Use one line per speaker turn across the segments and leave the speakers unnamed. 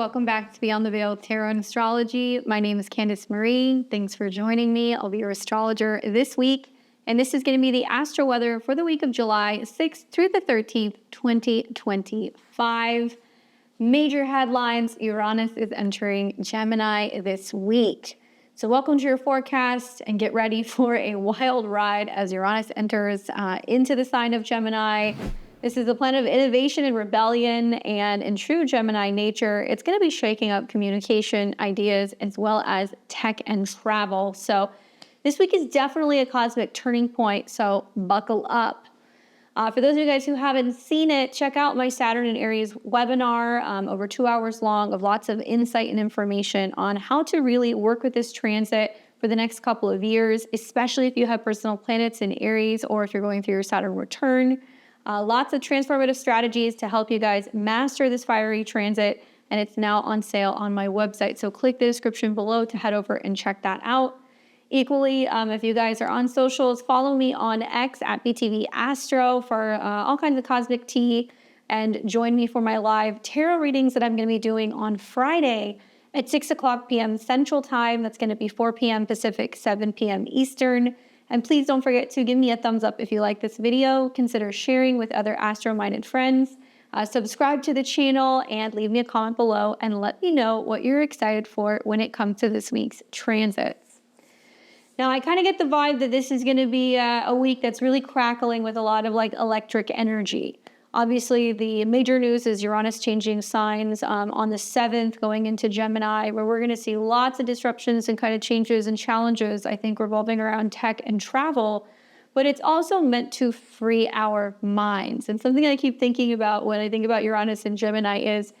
Welcome back to Beyond the Veil Tarot and Astrology. My name is Candace Marie. Thanks for joining me. I'll be your astrologer this week, and this is going to be the astro weather for the week of July 6th through the 13th, 2025. Major headlines: Uranus is entering Gemini this week. So welcome to your forecast and get ready for a wild ride as Uranus enters into the sign of Gemini. This is a planet of innovation and rebellion, and in true Gemini nature, it's going to be shaking up communication, ideas, as well as tech and travel. So this week is definitely a cosmic turning point, so buckle up. For those of you guys who haven't seen it, check out my Saturn and Aries webinar, over 2 hours long, of lots of insight and information on how to really work with this transit for the next couple of years, especially if you have personal planets in Aries or if you're going through your Saturn return. Lots of transformative strategies to help you guys master this fiery transit, and it's now on sale on my website. So click the description below to head over and check that out. Equally, if you guys are on socials, follow me on X at BTV Astro for all kinds of cosmic tea, and join me for my live tarot readings that I'm going to be doing on Friday at 6 o'clock p.m. Central Time. That's going to be 4 p.m. Pacific, 7 p.m. Eastern. And please don't forget to give me a thumbs up if you like this video. Consider sharing with other astro-minded friends. Subscribe to the channel and leave me a comment below and let me know what you're excited for when it comes to this week's transits. Now, I kind of get the vibe that this is going to be a week that's really crackling with a lot of electric energy. Obviously, the major news is Uranus changing signs on the 7th, going into Gemini, where we're going to see lots of disruptions and kind of changes and challenges, I think, revolving around tech and travel. But it's also meant to free our minds. And something I keep thinking about when I think about Uranus and Gemini is,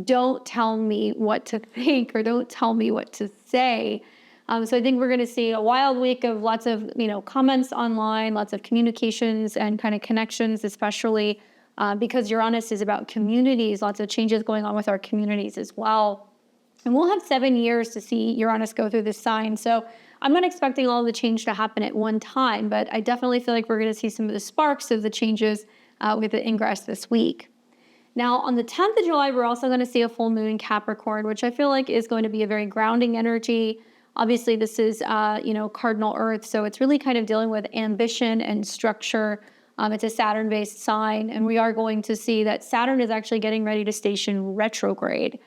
don't tell me what to think or don't tell me what to say. So I think we're going to see a wild week of lots of, comments online, lots of communications and kind of connections, especially because Uranus is about communities, lots of changes going on with our communities as well. And we'll have 7 years to see Uranus go through this sign. So I'm not expecting all the change to happen at one time, but I definitely feel like we're going to see some of the sparks of the changes with the ingress this week. Now, on the 10th of July, we're also going to see a full moon in Capricorn, which I feel like is going to be a very grounding energy. Obviously, this is, cardinal Earth, so it's really kind of dealing with ambition and structure. It's a Saturn-based sign, and we are going to see that Saturn is actually getting ready to station retrograde.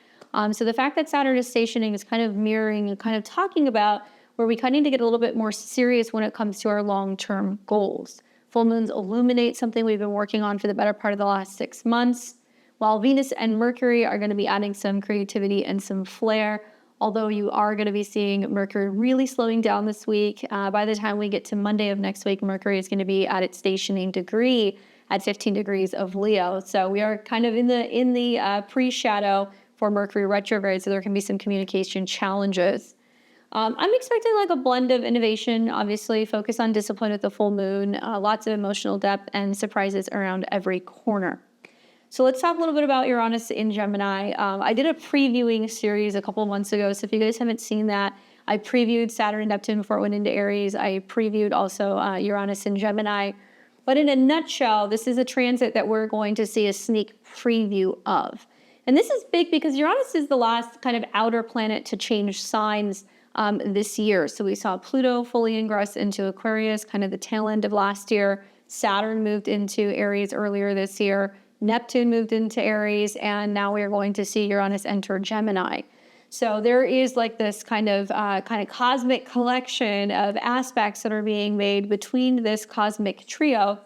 So the fact that Saturn is stationing is kind of mirroring and kind of talking about where we kind of need to get a little bit more serious when it comes to our long-term goals. Full moons illuminate something we've been working on for the better part of the last 6 months, while Venus and Mercury are going to be adding some creativity and some flair. Although you are going to be seeing Mercury really slowing down this week. By the time we get to Monday of next week, Mercury is going to be at its stationing degree at 15 degrees of Leo. So we are kind of in the pre-shadow for Mercury retrograde, so there can be some communication challenges. I'm expecting a blend of innovation, obviously, focus on discipline with the full moon, lots of emotional depth and surprises around every corner. So let's talk a little bit about Uranus in Gemini. I did a previewing series a couple of months ago, so if you guys haven't seen that, I previewed Saturn and Neptune before it went into Aries. I previewed also Uranus in Gemini. But in a nutshell, this is a transit that we're going to see a sneak preview of. And this is big because Uranus is the last kind of outer planet to change signs this year. So we saw Pluto fully ingress into Aquarius, kind of the tail end of last year. Saturn moved into Aries earlier this year. Neptune moved into Aries, and now we are going to see Uranus enter Gemini. So there is this kind of cosmic collection of aspects that are being made between this cosmic trio.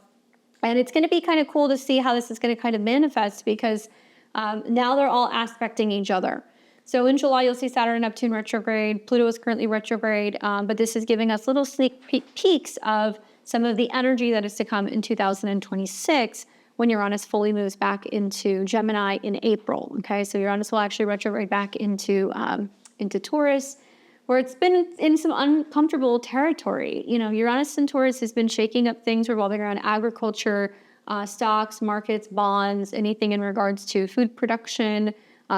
And it's going to be kind of cool to see how this is going to kind of manifest because now they're all aspecting each other. So in July, you'll see Saturn and Neptune retrograde. Pluto is currently retrograde, but this is giving us little sneak peeks of some of the energy that is to come in 2026. When Uranus fully moves back into Gemini in April, okay? So Uranus will actually retrograde back into Taurus, where it's been in some uncomfortable territory. Uranus and Taurus has been shaking up things revolving around agriculture, stocks, markets, bonds, anything in regards to food production,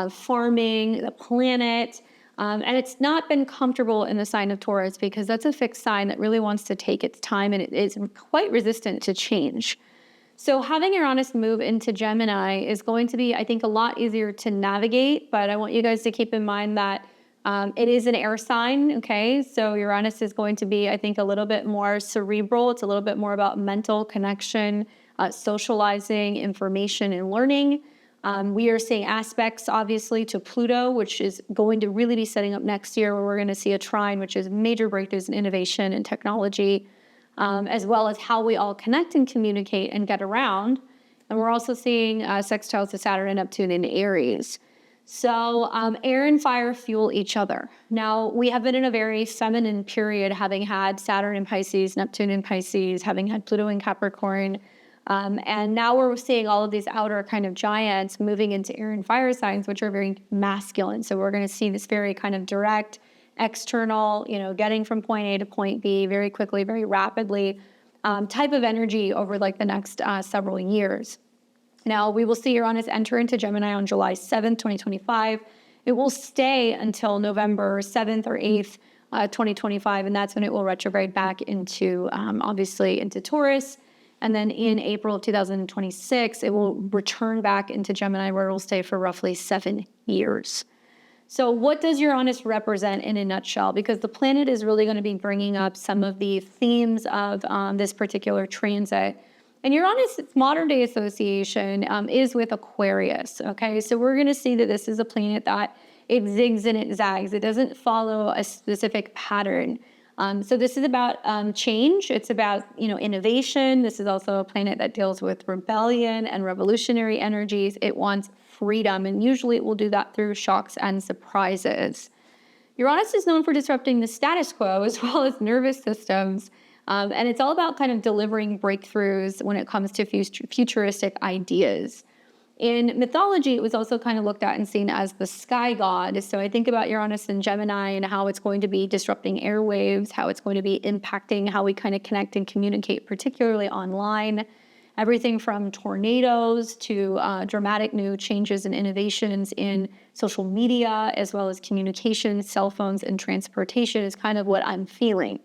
farming, the planet. And it's not been comfortable in the sign of Taurus because that's a fixed sign that really wants to take its time and it is quite resistant to change. So having Uranus move into Gemini is going to be, I think, a lot easier to navigate, but I want you guys to keep in mind that it is an air sign, okay? So Uranus is going to be, I think, a little bit more cerebral. It's a little bit more about mental connection, socializing, information, and learning. We are seeing aspects, obviously, to Pluto, which is going to really be setting up next year, where we're going to see a trine, which is major breakthroughs in innovation and technology, as well as how we all connect and communicate and get around. And we're also seeing sextiles to Saturn and Neptune in Aries. So air and fire fuel each other. Now, we have been in a very feminine period, having had Saturn in Pisces, Neptune in Pisces, having had Pluto in Capricorn. And now we're seeing all of these outer kind of giants moving into air and fire signs, which are very masculine. So we're going to see this very kind of direct, external, getting from point A to point B very quickly, very rapidly type of energy over like the next several years. Now, we will see Uranus enter into Gemini on July 7th, 2025. It will stay until November 7th or 8th, 2025, and that's when it will retrograde back into, obviously, into Taurus. And then in April of 2026, it will return back into Gemini, where it will stay for roughly 7 years. So what does Uranus represent in a nutshell? Because the planet is really going to be bringing up some of the themes of this particular transit. And Uranus' modern day association is with Aquarius, okay? So we're going to see that this is a planet that it zigs and it zags. It doesn't follow a specific pattern. So this is about change. It's about, innovation. This is also a planet that deals with rebellion and revolutionary energies. It wants freedom, and usually it will do that through shocks and surprises. Uranus is known for disrupting the status quo as well as nervous systems, and it's all about kind of delivering breakthroughs when it comes to futuristic ideas. In mythology, it was also kind of looked at and seen as the sky god. So I think about Uranus and Gemini and how it's going to be disrupting airwaves, how it's going to be impacting how we kind of connect and communicate, particularly online. Everything from tornadoes to dramatic new changes and innovations in social media, as well as communication, cell phones, and transportation is kind of what I'm feeling.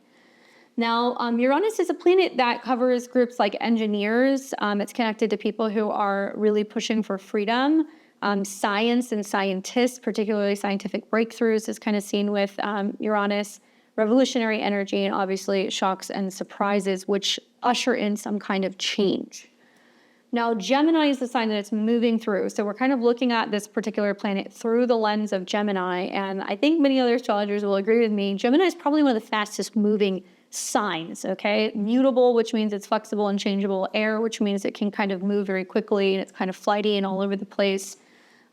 Now, Uranus is a planet that covers groups like engineers. It's connected to people who are really pushing for freedom. Science and scientists, particularly scientific breakthroughs, is kind of seen with Uranus. Revolutionary energy, and obviously shocks and surprises, which usher in some kind of change. Now, Gemini is the sign that it's moving through. So we're kind of looking at this particular planet through the lens of Gemini. And I think many other astrologers will agree with me. Gemini is probably one of the fastest moving signs, okay? Mutable, which means it's flexible and changeable. Air, which means it can kind of move very quickly and it's kind of flighty and all over the place.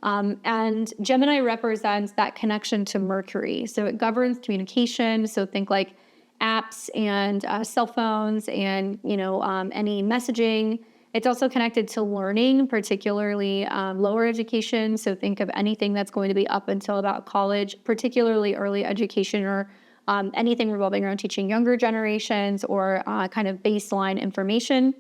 And Gemini represents that connection to Mercury. So it governs communication. So think like apps and cell phones and, any messaging. It's also connected to learning, particularly lower education. So think of anything that's going to be up until about college, particularly early education or anything revolving around teaching younger generations or kind of baseline information.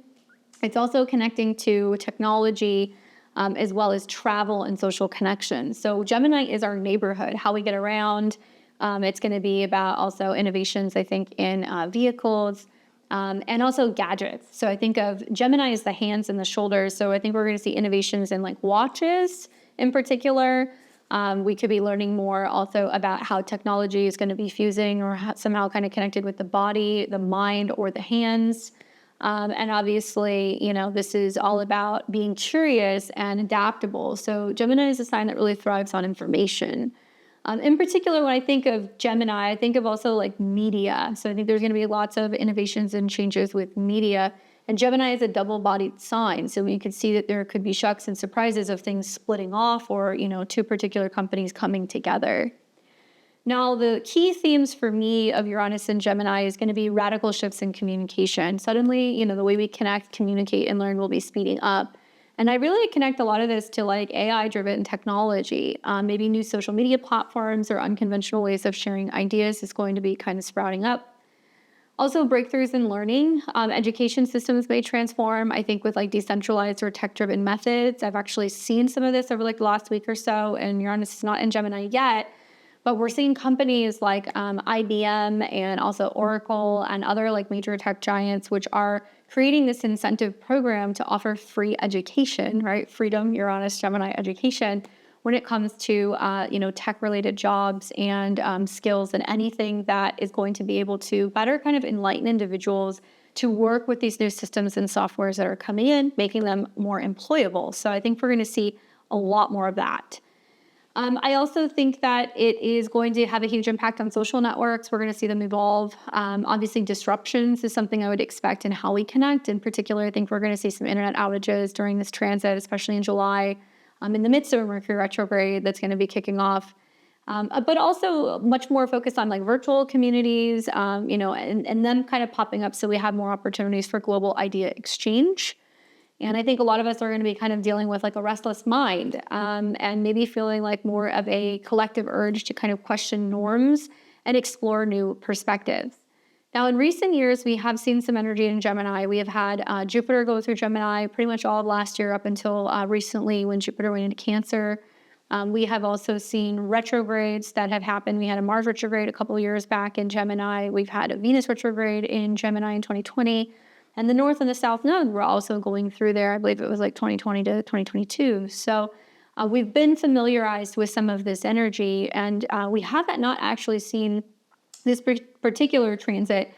It's also connecting to technology, as well as travel and social connection. So Gemini is our neighborhood, how we get around. It's going to be about also innovations, I think, in vehicles and also gadgets. So I think of Gemini as the hands and the shoulders. So I think we're going to see innovations in like watches in particular. We could be learning more also about how technology is going to be fusing or somehow kind of connected with the body, the mind, or the hands. And obviously, this is all about being curious and adaptable. So Gemini is a sign that really thrives on information. In particular, when I think of Gemini, I think of also like media. So I think there's going to be lots of innovations and changes with media. And Gemini is a double-bodied sign. So you could see that there could be shocks and surprises of things splitting off or, two particular companies coming together. Now, the key themes for me of Uranus and Gemini is going to be radical shifts in communication. Suddenly, the way we connect, communicate, and learn will be speeding up. And I really connect a lot of this to like AI-driven technology. Maybe new social media platforms or unconventional ways of sharing ideas is going to be kind of sprouting up. Also, breakthroughs in learning. Education systems may transform, I think, with like decentralized or tech-driven methods. I've actually seen some of this over like the last week or so, and Uranus is not in Gemini yet. But we're seeing companies like IBM and also Oracle and other like major tech giants, which are creating this incentive program to offer free education, right? Freedom, Uranus, Gemini education when it comes to, tech-related jobs and skills and anything that is going to be able to better kind of enlighten individuals to work with these new systems and softwares that are coming in, making them more employable. So I think we're going to see a lot more of that. I also think that it is going to have a huge impact on social networks. We're going to see them evolve. Obviously, disruptions is something I would expect in how we connect. In particular, I think we're going to see some internet outages during this transit, especially in July, in the midst of a Mercury retrograde that's going to be kicking off. But also much more focused on like virtual communities, and them kind of popping up so we have more opportunities for global idea exchange. And I think a lot of us are going to be kind of dealing with like a restless mind, and maybe feeling like more of a collective urge to kind of question norms and explore new perspectives. Now, in recent years, we have seen some energy in Gemini. We have had Jupiter go through Gemini pretty much all of last year up until recently when Jupiter went into Cancer. We have also seen retrogrades that have happened. We had a Mars retrograde a couple of years back in Gemini. We've had a Venus retrograde in Gemini in 2020. And the North and the South Node were also going through there. I believe it was like 2020 to 2022. So we've been familiarized with some of this energy, and we haven't not actually seen this particular transit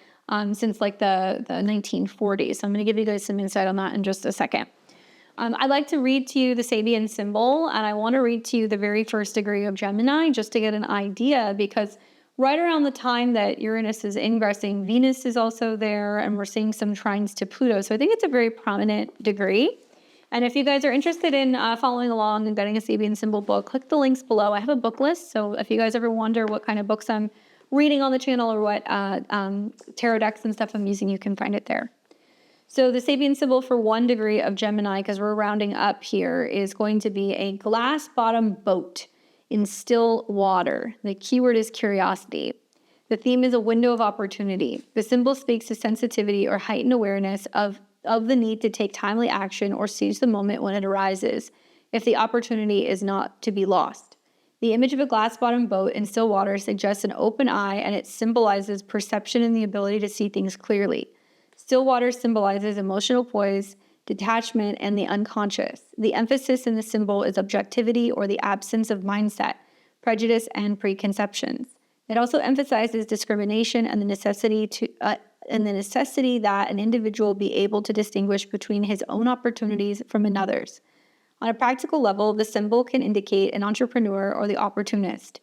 since like the 1940s. So I'm going to give you guys some insight on that in just a second. I'd like to read to you the Sabian symbol, and I want to read to you the very first degree of Gemini just to get an idea, because right around the time that Uranus is ingressing, Venus is also there, and we're seeing some trines to Pluto. So I think it's a very prominent degree. And if you guys are interested in following along and getting a Sabian symbol book, click the links below. I have a book list, so if you guys ever wonder what kind of books I'm reading on the channel or what tarot decks and stuff I'm using, you can find it there. So the Sabian symbol for 1 degree of Gemini, because we're rounding up here, is going to be a glass bottom boat in still water. The keyword is curiosity. The theme is a window of opportunity. The symbol speaks to sensitivity or heightened awareness of the need to take timely action or seize the moment when it arises, if the opportunity is not to be lost. The image of a glass-bottom boat in still water suggests an open eye, and it symbolizes perception and the ability to see things clearly. Still water symbolizes emotional poise, detachment, and the unconscious. The emphasis in the symbol is objectivity or the absence of mindset, prejudice, and preconceptions. It also emphasizes discrimination and the necessity that an individual be able to distinguish between his own opportunities from another's. On a practical level, the symbol can indicate an entrepreneur or the opportunist.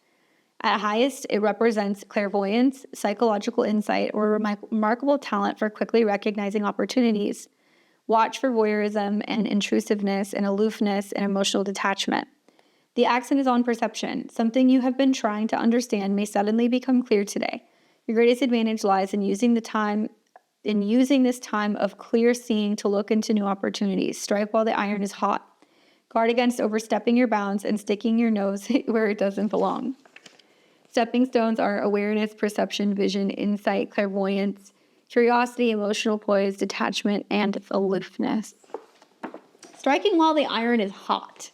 At highest, it represents clairvoyance, psychological insight, or remarkable talent for quickly recognizing opportunities. Watch for voyeurism and intrusiveness and aloofness and emotional detachment. The accent is on perception. Something you have been trying to understand may suddenly become clear today. Your greatest advantage lies in using this time of clear seeing to look into new opportunities. Strike while the iron is hot. Guard against overstepping your bounds and sticking your nose where it doesn't belong. Stepping stones are awareness, perception, vision, insight, clairvoyance, curiosity, emotional poise, detachment, and aloofness. Striking while the iron is hot.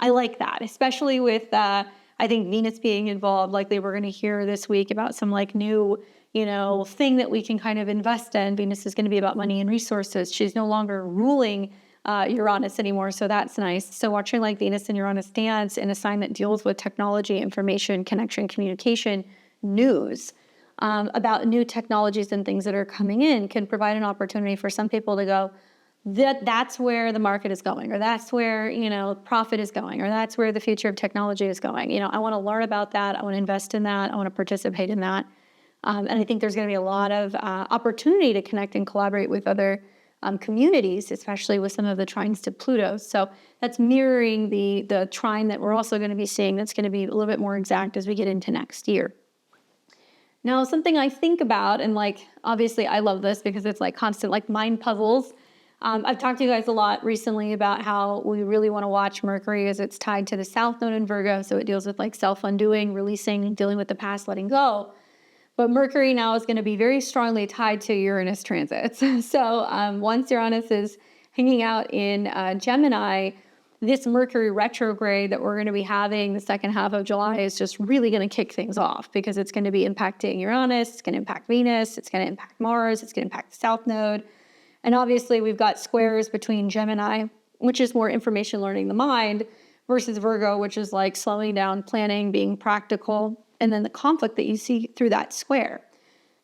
I like that, especially with, I think, Venus being involved. Likely we're going to hear this week about some like new, thing that we can kind of invest in. Venus is going to be about money and resources. She's no longer ruling Uranus anymore, so that's nice. So watching like Venus and Uranus dance in a sign that deals with technology, information, connection, communication, news, about new technologies and things that are coming in can provide an opportunity for some people to go, that's where the market is going, or that's where, profit is going, or that's where the future of technology is going. I want to learn about that. I want to invest in that. I want to participate in that. And I think there's going to be a lot of opportunity to connect and collaborate with other communities, especially with some of the trines to Pluto. So that's mirroring the trine that we're also going to be seeing that's going to be a little bit more exact as we get into next year. Now, something I think about, and like, obviously I love this because it's like constant like mind puzzles. I've talked to you guys a lot recently about how we really want to watch Mercury as it's tied to the South Node in Virgo. So it deals with like self-undoing, releasing, dealing with the past, letting go. But Mercury now is going to be very strongly tied to Uranus transits. So once Uranus is hanging out in Gemini, this Mercury retrograde that we're going to be having the second half of July is just really going to kick things off, because it's going to be impacting Uranus, it's going to impact Venus, it's going to impact Mars, it's going to impact the South Node. And obviously we've got squares between Gemini, which is more information learning the mind, versus Virgo, which is like slowing down, planning, being practical, and then the conflict that you see through that square.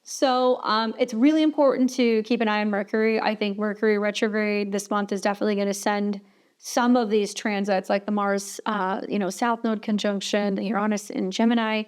So it's really important to keep an eye on Mercury. I think Mercury retrograde this month is definitely going to send some of these transits, like the Mars, South Node conjunction, the Uranus in Gemini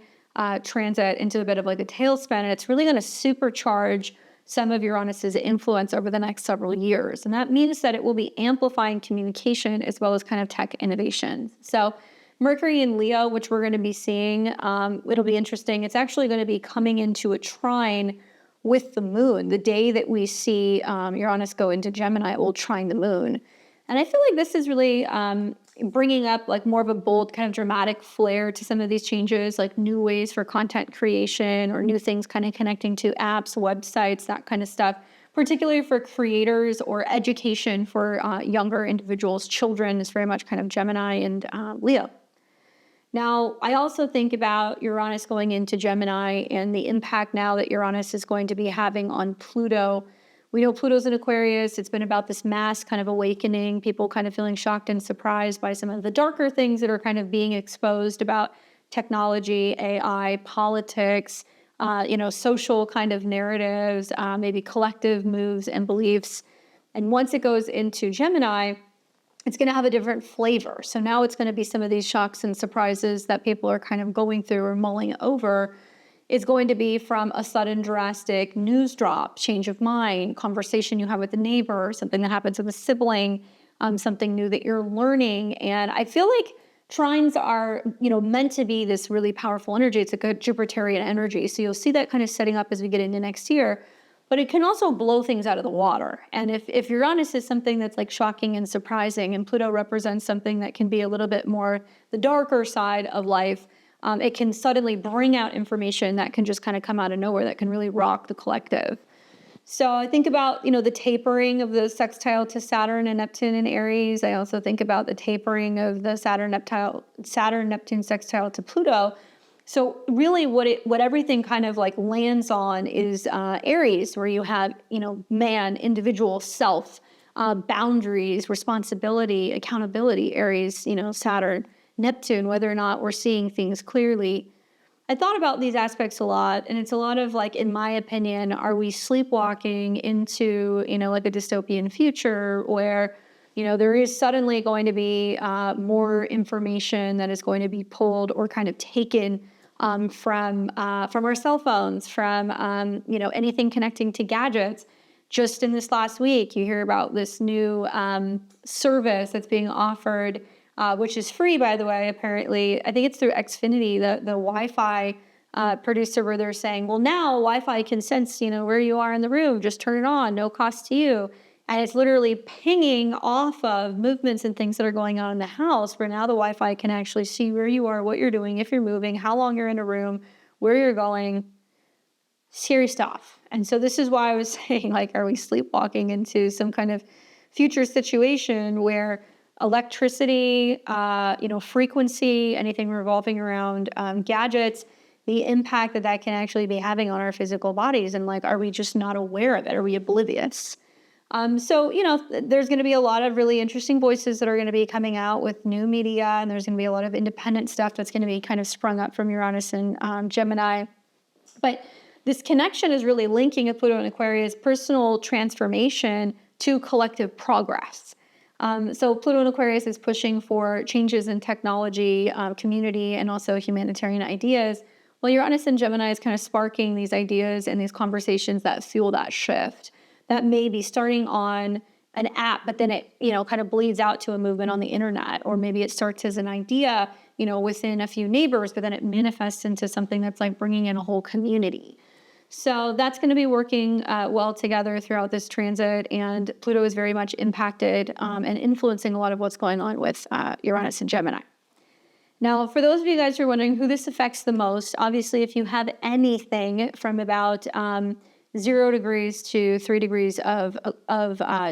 transit, into a bit of like a tailspin. And it's really going to supercharge some of Uranus's influence over the next several years. And that means that it will be amplifying communication as well as kind of tech innovation. So Mercury in Leo, which we're going to be seeing, it'll be interesting. It's actually going to be coming into a trine with the moon. The day that we see Uranus go into Gemini, it will trine the moon. And I feel like this is really bringing up like more of a bold kind of dramatic flair to some of these changes, like new ways for content creation or new things kind of connecting to apps, websites, that kind of stuff, particularly for creators or education for younger individuals. Children is very much kind of Gemini and Leo. Now, I also think about Uranus going into Gemini and the impact now that Uranus is going to be having on Pluto. We know Pluto's in Aquarius. It's been about this mass kind of awakening, people kind of feeling shocked and surprised by some of the darker things that are kind of being exposed about technology, AI, politics, social kind of narratives, maybe collective moves and beliefs. And once it goes into Gemini, it's going to have a different flavor. So now it's going to be some of these shocks and surprises that people are kind of going through or mulling over. It's going to be from a sudden drastic news drop, change of mind, conversation you have with a neighbor, something that happens with a sibling, something new that you're learning. And I feel like trines are, meant to be this really powerful energy. It's a good Jupiterian energy. So you'll see that kind of setting up as we get into next year. But it can also blow things out of the water. And if Uranus is something that's like shocking and surprising, and Pluto represents something that can be a little bit more the darker side of life, it can suddenly bring out information that can just kind of come out of nowhere that can really rock the collective. So I think about, the tapering of the sextile to Saturn and Neptune in Aries. I also think about the tapering of the Saturn-Neptune sextile to Pluto. So really what everything kind of like lands on is Aries, where you have, man, individual self, boundaries, responsibility, accountability, Aries, Saturn, Neptune, whether or not we're seeing things clearly. I thought about these aspects a lot, and it's a lot of like, in my opinion, are we sleepwalking into, like a dystopian future where, there is suddenly going to be more information that is going to be pulled or kind of taken from our cell phones, from anything connecting to gadgets. Just in this last week, you hear about this new service that's being offered, which is free, by the way. Apparently, I think it's through Xfinity, the Wi-Fi producer, where they're saying, well, now Wi-Fi can sense where you are in the room. Just turn it on, no cost to you. And it's literally pinging off of movements and things that are going on in the house, where now the Wi-Fi can actually see where you are, what you're doing, if you're moving, how long you're in a room, where you're going. Scary stuff. And so this is why I was saying, like, are we sleepwalking into some kind of future situation where electricity, frequency, anything revolving around gadgets, the impact that can actually be having on our physical bodies, and like, are we just not aware of it? Are we oblivious? So, there's going to be a lot of really interesting voices that are going to be coming out with new media, and there's going to be a lot of independent stuff that's going to be kind of sprung up from Uranus and Gemini. But this connection is really linking with Pluto and Aquarius personal transformation to collective progress. So Pluto and Aquarius is pushing for changes in technology, community, and also humanitarian ideas. Well, Uranus and Gemini is kind of sparking these ideas and these conversations that fuel that shift. That may be starting on an app, but then it, kind of bleeds out to a movement on the internet, or maybe it starts as an idea, within a few neighbors, but then it manifests into something that's like bringing in a whole community. So that's going to be working well together throughout this transit, and Pluto is very much impacted and influencing a lot of what's going on with Uranus and Gemini. Now, for those of you guys who are wondering who this affects the most, obviously, if you have anything from about 0 degrees to 3 degrees of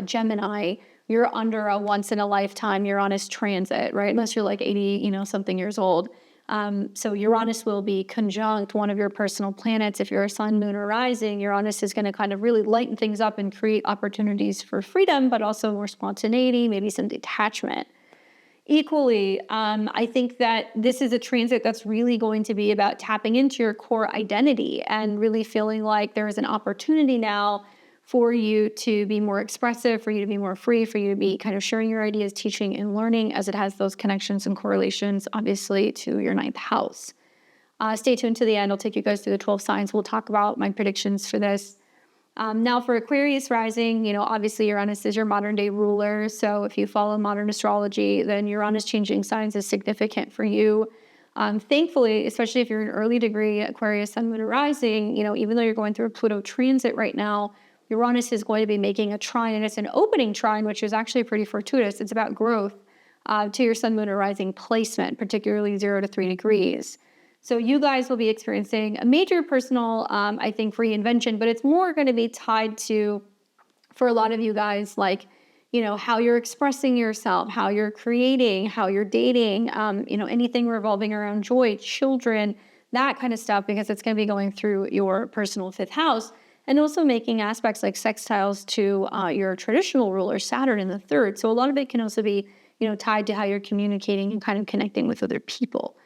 Gemini, you're under a once in a lifetime Uranus transit, right? Unless you're like 80, something years old. So Uranus will be conjunct one of your personal planets. If you're a sun, moon, or rising, Uranus is going to kind of really lighten things up and create opportunities for freedom, but also more spontaneity, maybe some detachment. Equally, I think that this is a transit that's really going to be about tapping into your core identity and really feeling like there is an opportunity now for you to be more expressive, for you to be more free, for you to be kind of sharing your ideas, teaching and learning, as it has those connections and correlations, obviously, to your ninth house. Stay tuned to the end. I'll take you guys through the 12 signs. We'll talk about my predictions for this. Now for Aquarius rising, obviously Uranus is your modern day ruler. So if you follow modern astrology, then Uranus changing signs is significant for you. Thankfully, especially if you're an early degree Aquarius sun, moon, or rising, even though you're going through a Pluto transit right now, Uranus is going to be making a trine, and it's an opening trine, which is actually pretty fortuitous. It's about growth to your sun, moon, or rising placement, particularly 0 to 3 degrees. So you guys will be experiencing a major personal, I think, reinvention, but it's more going to be tied to, for a lot of you guys, like, how you're expressing yourself, how you're creating, how you're dating, anything revolving around joy, children, that kind of stuff, because it's going to be going through your personal fifth house, and also making aspects like sextiles to your traditional ruler, Saturn in the third. So a lot of it can also be, tied to how you're communicating and kind of connecting with other people.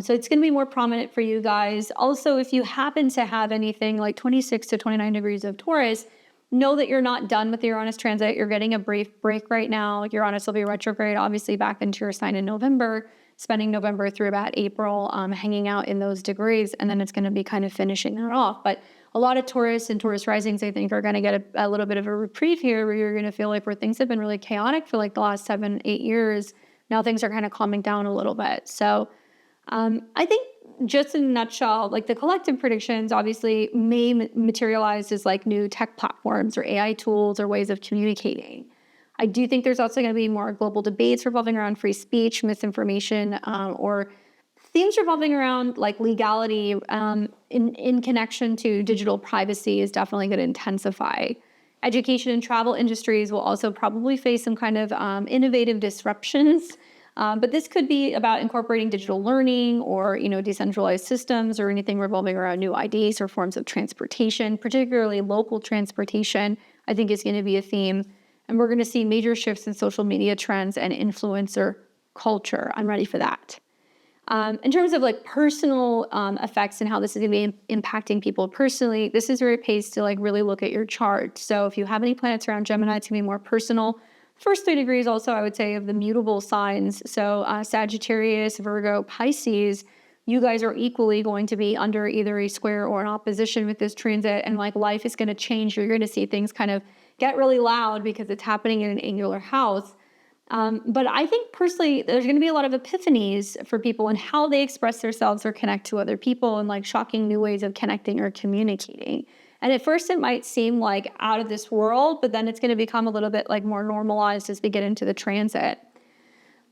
So it's going to be more prominent for you guys. Also, if you happen to have anything like 26 to 29 degrees of Taurus, know that you're not done with the Uranus transit. You're getting a brief break right now. Uranus will be retrograde, obviously, back into your sign in November, spending November through about April, hanging out in those degrees, and then it's going to be kind of finishing that off. But a lot of Taurus and Taurus risings, I think, are going to get a little bit of a reprieve here, where you're going to feel like where things have been really chaotic for like the last 7-8 years, now things are kind of calming down a little bit. So I think just in a nutshell, like the collective predictions obviously may materialize as like new tech platforms or AI tools or ways of communicating. I do think there's also going to be more global debates revolving around free speech, misinformation, or themes revolving around like legality in connection to digital privacy is definitely going to intensify. Education and travel industries will also probably face some kind of innovative disruptions. But this could be about incorporating digital learning or, decentralized systems or anything revolving around new ideas or forms of transportation, particularly local transportation, I think is going to be a theme. And we're going to see major shifts in social media trends and influencer culture. I'm ready for that. In terms of like personal effects and how this is going to be impacting people personally, this is where it pays to like really look at your chart. So if you have any planets around Gemini, it's going to be more personal. First 3 degrees also, I would say, of the mutable signs. So Sagittarius, Virgo, Pisces, you guys are equally going to be under either a square or an opposition with this transit. And like life is going to change. You're going to see things kind of get really loud because it's happening in an angular house. But I think personally, there's going to be a lot of epiphanies for people in how they express themselves or connect to other people, and like shocking new ways of connecting or communicating. And at first it might seem like out of this world, but then it's going to become a little bit like more normalized as we get into the transit.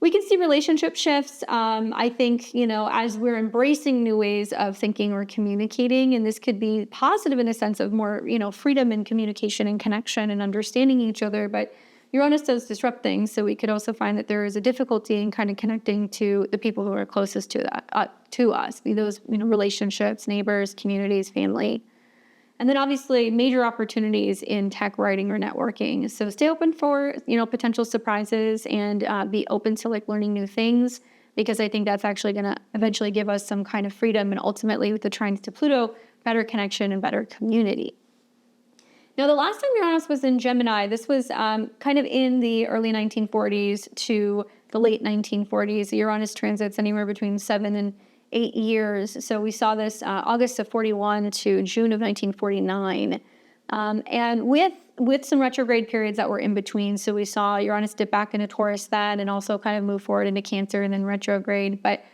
We can see relationship shifts. I think, as we're embracing new ways of thinking or communicating, and this could be positive in a sense of more, freedom and communication and connection and understanding each other. But Uranus does disrupt things. So we could also find that there is a difficulty in kind of connecting to the people who are closest to us, be those, relationships, neighbors, communities, family. And then obviously major opportunities in tech, writing, or networking. So stay open for, potential surprises, and be open to like learning new things, because I think that's actually going to eventually give us some kind of freedom, and ultimately with the trines to Pluto, better connection and better community. Now, the last time Uranus was in Gemini, this was kind of in the early 1940s to the late 1940s. Uranus transits anywhere between 7 and 8 years. So we saw this August of 41 to June of 1949. And with some retrograde periods that were in between. So we saw Uranus dip back into Taurus then, and also kind of move forward into Cancer and then retrograde. But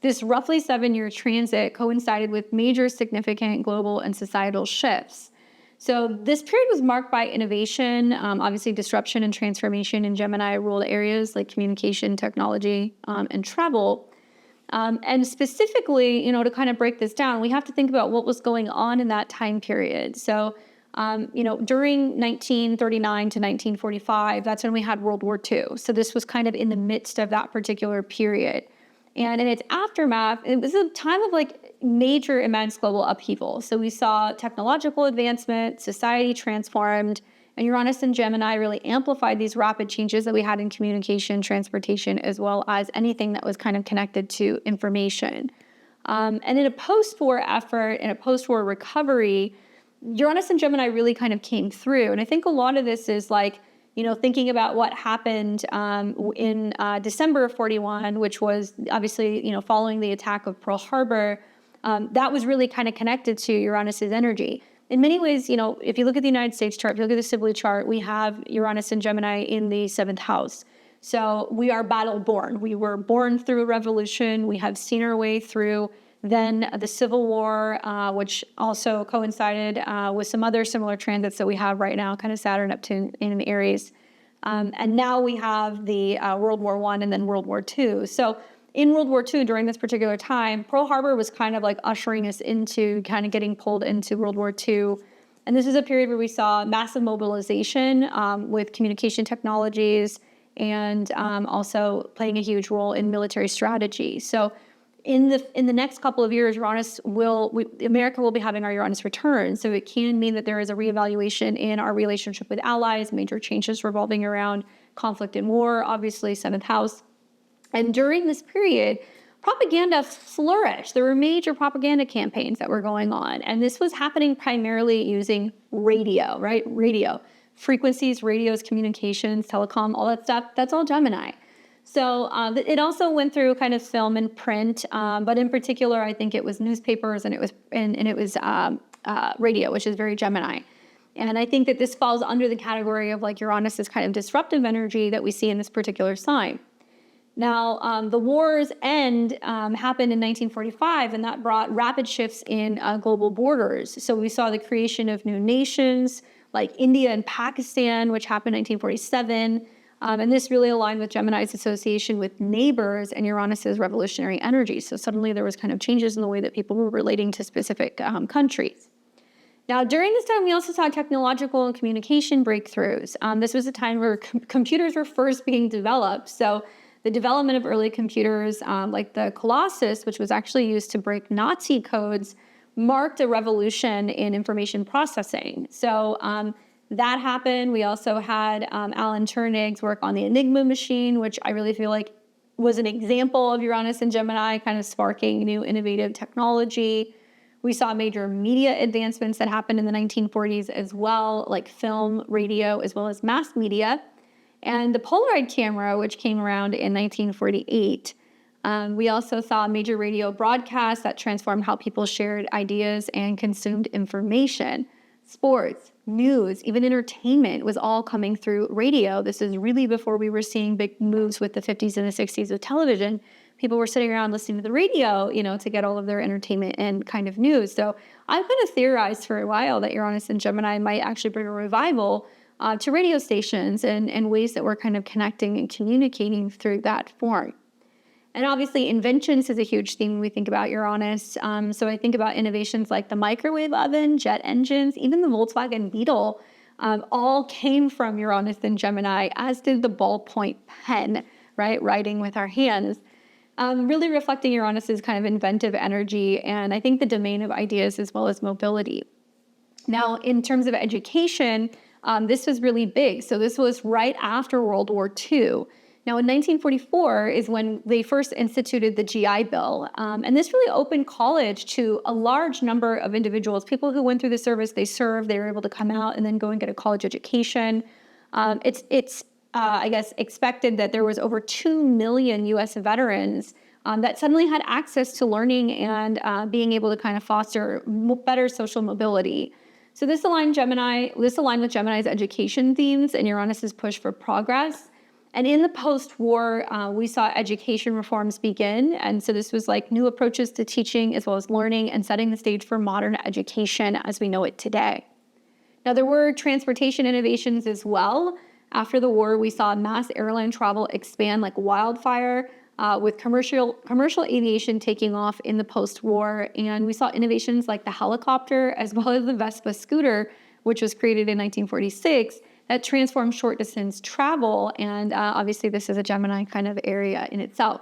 this roughly 7-year transit coincided with major significant global and societal shifts. So this period was marked by innovation, obviously disruption and transformation in Gemini ruled areas like communication, technology, and travel. And specifically, to kind of break this down, we have to think about what was going on in that time period. So During 1939 to 1945, that's when we had World War II. So this was kind of in the midst of that particular period. And in its aftermath, it was a time of like major immense global upheaval. So we saw technological advancement, society transformed, and Uranus and Gemini really amplified these rapid changes that we had in communication, transportation, as well as anything that was kind of connected to information. And in a post-war effort, in a post-war recovery, Uranus and Gemini really kind of came through. And I think a lot of this is like, thinking about what happened in December of 41, which was obviously, following the attack of Pearl Harbor, that was really kind of connected to Uranus's energy. In many ways, if you look at the United States chart, if you look at the Sibley chart, we have Uranus and Gemini in the 7th house. So we are battle born. We were born through a revolution. We have seen our way through then the Civil War, which also coincided with some other similar transits that we have right now, kind of Saturn, Neptune, in Aries. And now we have the World War I and then World War II. So in World War II, during this particular time, Pearl Harbor was kind of like ushering us into kind of getting pulled into World War II. And this is a period where we saw massive mobilization with communication technologies and also playing a huge role in military strategy. So in the next couple of years, America will be having our Uranus return. So it can mean that there is a reevaluation in our relationship with allies, major changes revolving around conflict and war, obviously 7th house. And during this period, propaganda flourished. There were major propaganda campaigns that were going on. And this was happening primarily using radio, right? Radio. Frequencies, radios, communications, telecom, all that stuff, that's all Gemini. So it also went through kind of film and print, but in particular, I think it was newspapers and it was radio, which is very Gemini. And I think that this falls under the category of like Uranus's kind of disruptive energy that we see in this particular sign. Now, the war's end happened in 1945, and that brought rapid shifts in global borders. So we saw the creation of new nations like India and Pakistan, which happened in 1947. And this really aligned with Gemini's association with neighbors and Uranus's revolutionary energy. So suddenly there was kind of changes in the way that people were relating to specific countries. Now, during this time, we also saw technological and communication breakthroughs. This was a time where computers were first being developed. So the development of early computers, like the Colossus, which was actually used to break Nazi codes, marked a revolution in information processing. So that happened. We also had Alan Turning's work on the Enigma machine, which I really feel like was an example of Uranus and Gemini kind of sparking new innovative technology. We saw major media advancements that happened in the 1940s as well, like film, radio, as well as mass media. And the Polaroid camera, which came around in 1948. We also saw major radio broadcasts that transformed how people shared ideas and consumed information. Sports, news, even entertainment was all coming through radio. This is really before we were seeing big moves with the 50s and the 60s with television. People were sitting around listening to the radio, to get all of their entertainment and kind of news. So I've kind of theorized for a while that Uranus and Gemini might actually bring a revival to radio stations and ways that we're kind of connecting and communicating through that form. And obviously, inventions is a huge theme when we think about Uranus. So I think about innovations like the microwave oven, jet engines, even the Volkswagen Beetle, all came from Uranus and Gemini, as did the ballpoint pen, right? Writing with our hands. Really reflecting Uranus's kind of inventive energy, and I think the domain of ideas as well as mobility. Now, in terms of education, this was really big. So this was right after World War II. Now, in 1944 is when they first instituted the GI Bill. And this really opened college to a large number of individuals, people who went through the service, they served, they were able to come out and then go and get a college education. It's I guess, expected that there was over 2 million U.S. veterans that suddenly had access to learning and being able to kind of foster better social mobility. So this aligned with Gemini's education themes and Uranus's push for progress. And in the post-war, we saw education reforms begin. And so this was like new approaches to teaching as well as learning and setting the stage for modern education as we know it today. Now, there were transportation innovations as well. After the war, we saw mass airline travel expand like wildfire, with commercial aviation taking off in the post-war. And we saw innovations like the helicopter as well as the Vespa scooter, which was created in 1946, that transformed short distance travel. And obviously this is a Gemini kind of area in itself.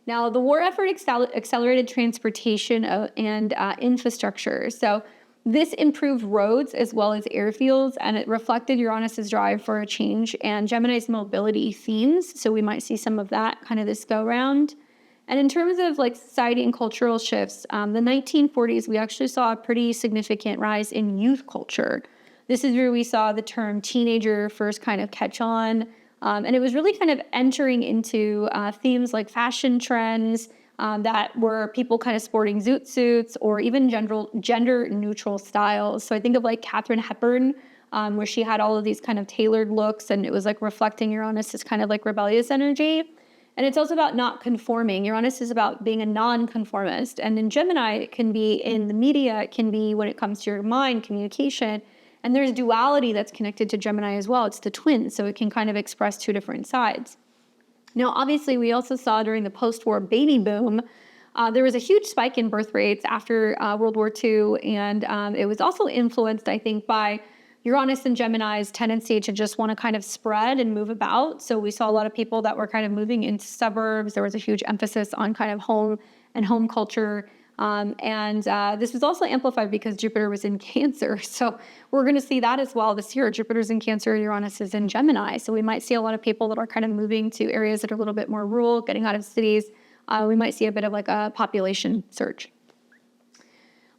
Now, the war effort accelerated transportation and infrastructure. So this improved roads as well as airfields, and it reflected Uranus's drive for a change and Gemini's mobility themes. So we might see some of that kind of this go round. And in terms of like society and cultural shifts, the 1940s, we actually saw a pretty significant rise in youth culture. This is where we saw the term teenager first kind of catch on. And it was really kind of entering into themes like fashion trends, that were people kind of sporting zoot suits or even gender neutral styles. So I think of like Katharine Hepburn, where she had all of these kind of tailored looks, and it was like reflecting Uranus's kind of like rebellious energy. And it's also about not conforming. Uranus is about being a non-conformist. And in Gemini, it can be in the media, it can be when it comes to your mind, communication. And there's duality that's connected to Gemini as well. It's the twin, so it can kind of express two different sides. Now, obviously, we also saw during the post-war baby boom, there was a huge spike in birth rates after World War II, and it was also influenced, I think, by Uranus and Gemini's tendency to just want to kind of spread and move about. So we saw a lot of people that were kind of moving into suburbs. There was a huge emphasis on kind of home and home culture. And this was also amplified because Jupiter was in Cancer. So we're going to see that as well this year. Jupiter's in Cancer, Uranus is in Gemini. So we might see a lot of people that are kind of moving to areas that are a little bit more rural, getting out of cities. We might see a bit of like a population surge.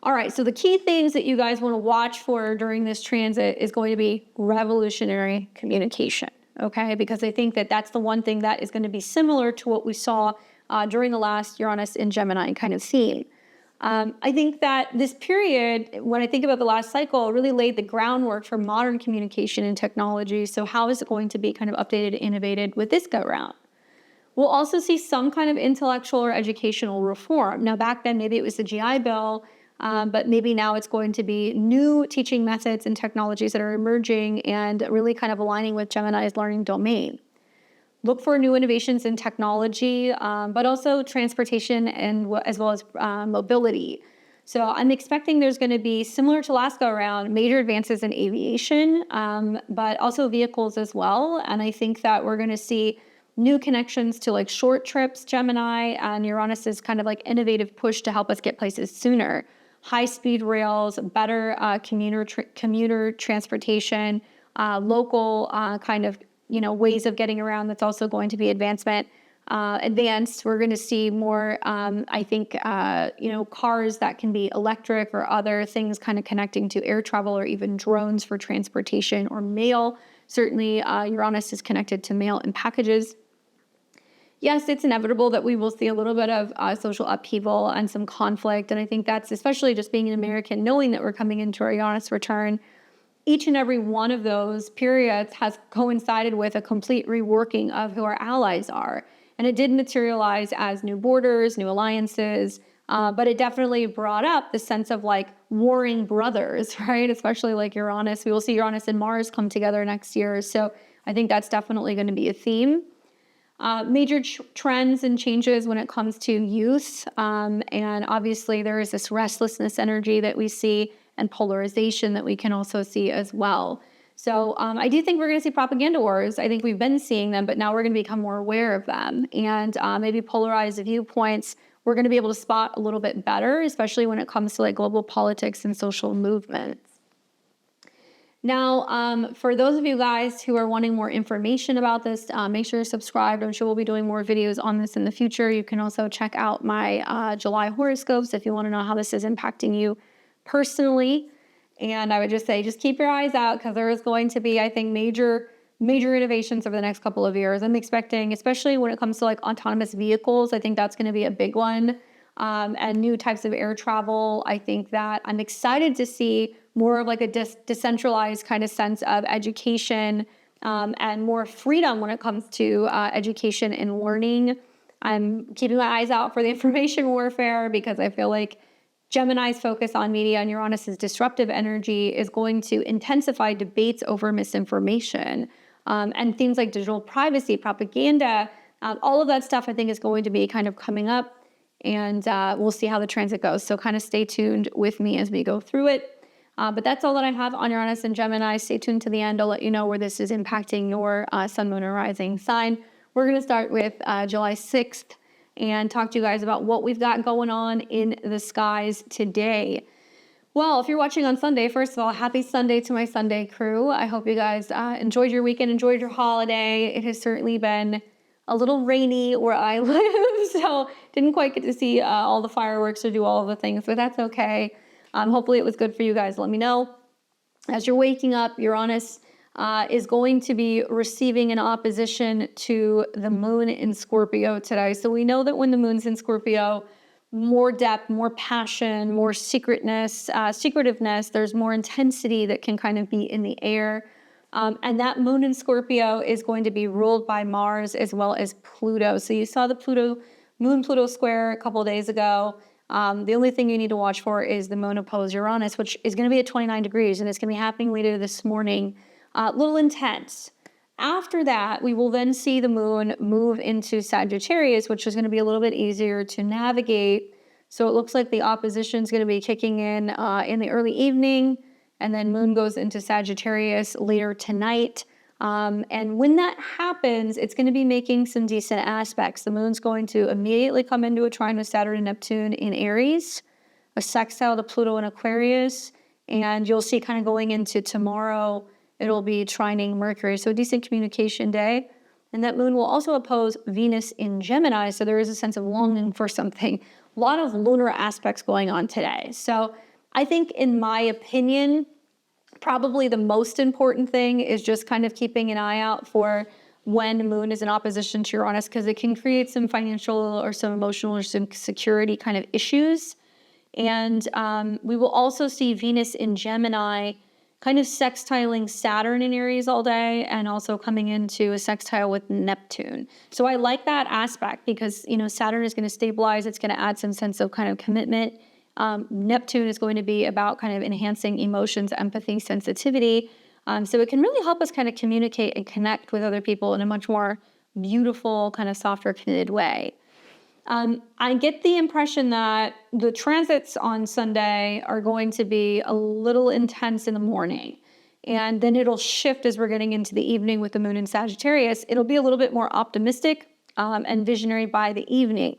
All right, so the key things that you guys want to watch for during this transit is going to be revolutionary communication, okay? Because I think that that's the one thing that is going to be similar to what we saw during the last Uranus in Gemini kind of theme. I think that this period, when I think about the last cycle, really laid the groundwork for modern communication and technology. So how is it going to be kind of updated and innovated with this go round? We'll also see some kind of intellectual or educational reform. Now, back then, maybe it was the GI Bill, but maybe now it's going to be new teaching methods and technologies that are emerging and really kind of aligning with Gemini's learning domain. Look for new innovations in technology, but also transportation and as well as mobility. So I'm expecting there's going to be, similar to last go around, major advances in aviation, but also vehicles as well. And I think that we're going to see new connections to like short trips, Gemini, and Uranus's kind of like innovative push to help us get places sooner. High-speed rails, better commuter transportation, local kind of ways of getting around. That's also going to be advanced. We're going to see more, I think, cars that can be electric or other things kind of connecting to air travel or even drones for transportation or mail. Certainly, Uranus is connected to mail and packages. Yes, it's inevitable that we will see a little bit of social upheaval and some conflict. And I think that's, especially just being an American, knowing that we're coming into our Uranus return, each and every one of those periods has coincided with a complete reworking of who our allies are. And it did materialize as new borders, new alliances, but it definitely brought up the sense of like warring brothers, right? Especially like Uranus. We will see Uranus and Mars come together next year. So I think that's definitely going to be a theme. Major trends and changes when it comes to youth. And obviously there is this restlessness energy that we see and polarization that we can also see as well. So I do think we're going to see propaganda wars. I think we've been seeing them, but now we're going to become more aware of them. And maybe polarized viewpoints, we're going to be able to spot a little bit better, especially when it comes to like global politics and social movements. Now, for those of you guys who are wanting more information about this, make sure you're subscribed. I'm sure we'll be doing more videos on this in the future. You can also check out my July horoscopes if you want to know how this is impacting you personally. And I would just say, just keep your eyes out because there is going to be, I think, major innovations over the next couple of years. I'm expecting, especially when it comes to like autonomous vehicles, I think that's going to be a big one. And new types of air travel. I think that I'm excited to see more of like a decentralized kind of sense of education and more freedom when it comes to education and learning. I'm keeping my eyes out for the information warfare because I feel like Gemini's focus on media and Uranus's disruptive energy is going to intensify debates over misinformation and things like digital privacy, propaganda, all of that stuff I think is going to be kind of coming up. And we'll see how the transit goes. So kind of stay tuned with me as we go through it. But that's all that I have on Uranus and Gemini. Stay tuned to the end. I'll let you know where this is impacting your sun, moon, and rising sign. We're going to start with July 6th and talk to you guys about what we've got going on in the skies today. Well, if you're watching on Sunday, first of all, happy Sunday to my Sunday crew. I hope you guys enjoyed your weekend, enjoyed your holiday. It has certainly been a little rainy where I live, so didn't quite get to see all the fireworks or do all of the things, but that's okay. Hopefully it was good for you guys. Let me know. As you're waking up, Uranus is going to be receiving an opposition to the moon in Scorpio today. So we know that when the moon's in Scorpio, more depth, more passion, more secretiveness, there's more intensity that can kind of be in the air. And that moon in Scorpio is going to be ruled by Mars as well as Pluto. So you saw the moon-Pluto square a couple of days ago. The only thing you need to watch for is the moon opposed Uranus, which is going to be at 29 degrees, and it's going to be happening later this morning. A little intense. After that, we will then see the moon move into Sagittarius, which is going to be a little bit easier to navigate. So it looks like the opposition is going to be kicking in the early evening, and then moon goes into Sagittarius later tonight. And when that happens, it's going to be making some decent aspects. The moon's going to immediately come into a trine with Saturn and Neptune in Aries, a sextile to Pluto in Aquarius, and you'll see kind of going into tomorrow, it'll be trining Mercury, so a decent communication day. And that moon will also oppose Venus in Gemini, so there is a sense of longing for something. A lot of lunar aspects going on today. So I think, in my opinion, probably the most important thing is just kind of keeping an eye out for when the moon is in opposition to Uranus, because it can create some financial or some emotional or some security kind of issues. And we will also see Venus in Gemini kind of sextiling Saturn in Aries all day, and also coming into a sextile with Neptune. So I like that aspect because, Saturn is going to stabilize. It's going to add some sense of kind of commitment. Neptune is going to be about kind of enhancing emotions, empathy, sensitivity. So it can really help us kind of communicate and connect with other people in a much more beautiful, kind of softer, committed way. I get the impression that the transits on Sunday are going to be a little intense in the morning, and then it'll shift as we're getting into the evening with the moon in Sagittarius. It'll be a little bit more optimistic and visionary by the evening.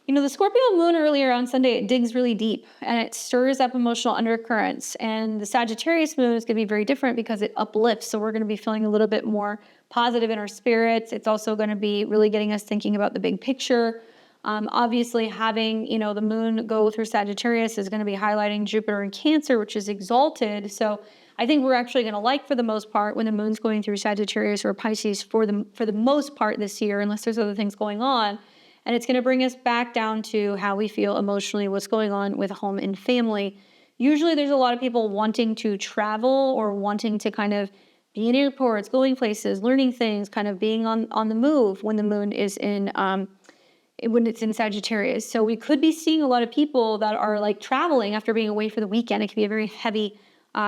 The Scorpio moon earlier on Sunday, it digs really deep and it stirs up emotional undercurrents. And the Sagittarius moon is going to be very different because it uplifts. So we're going to be feeling a little bit more positive in our spirits. It's also going to be really getting us thinking about the big picture. Obviously, having, the moon go through Sagittarius is going to be highlighting Jupiter in Cancer, which is exalted. So I think we're actually going to like, for the most part, when the moon's going through Sagittarius or Pisces for the most part this year, unless there's other things going on. And it's going to bring us back down to how we feel emotionally, what's going on with home and family. Usually there's a lot of people wanting to travel or wanting to kind of be in airports, going places, learning things, kind of being on the move when the moon is when it's in Sagittarius. So we could be seeing a lot of people that are like traveling after being away for the weekend. It could be a very heavy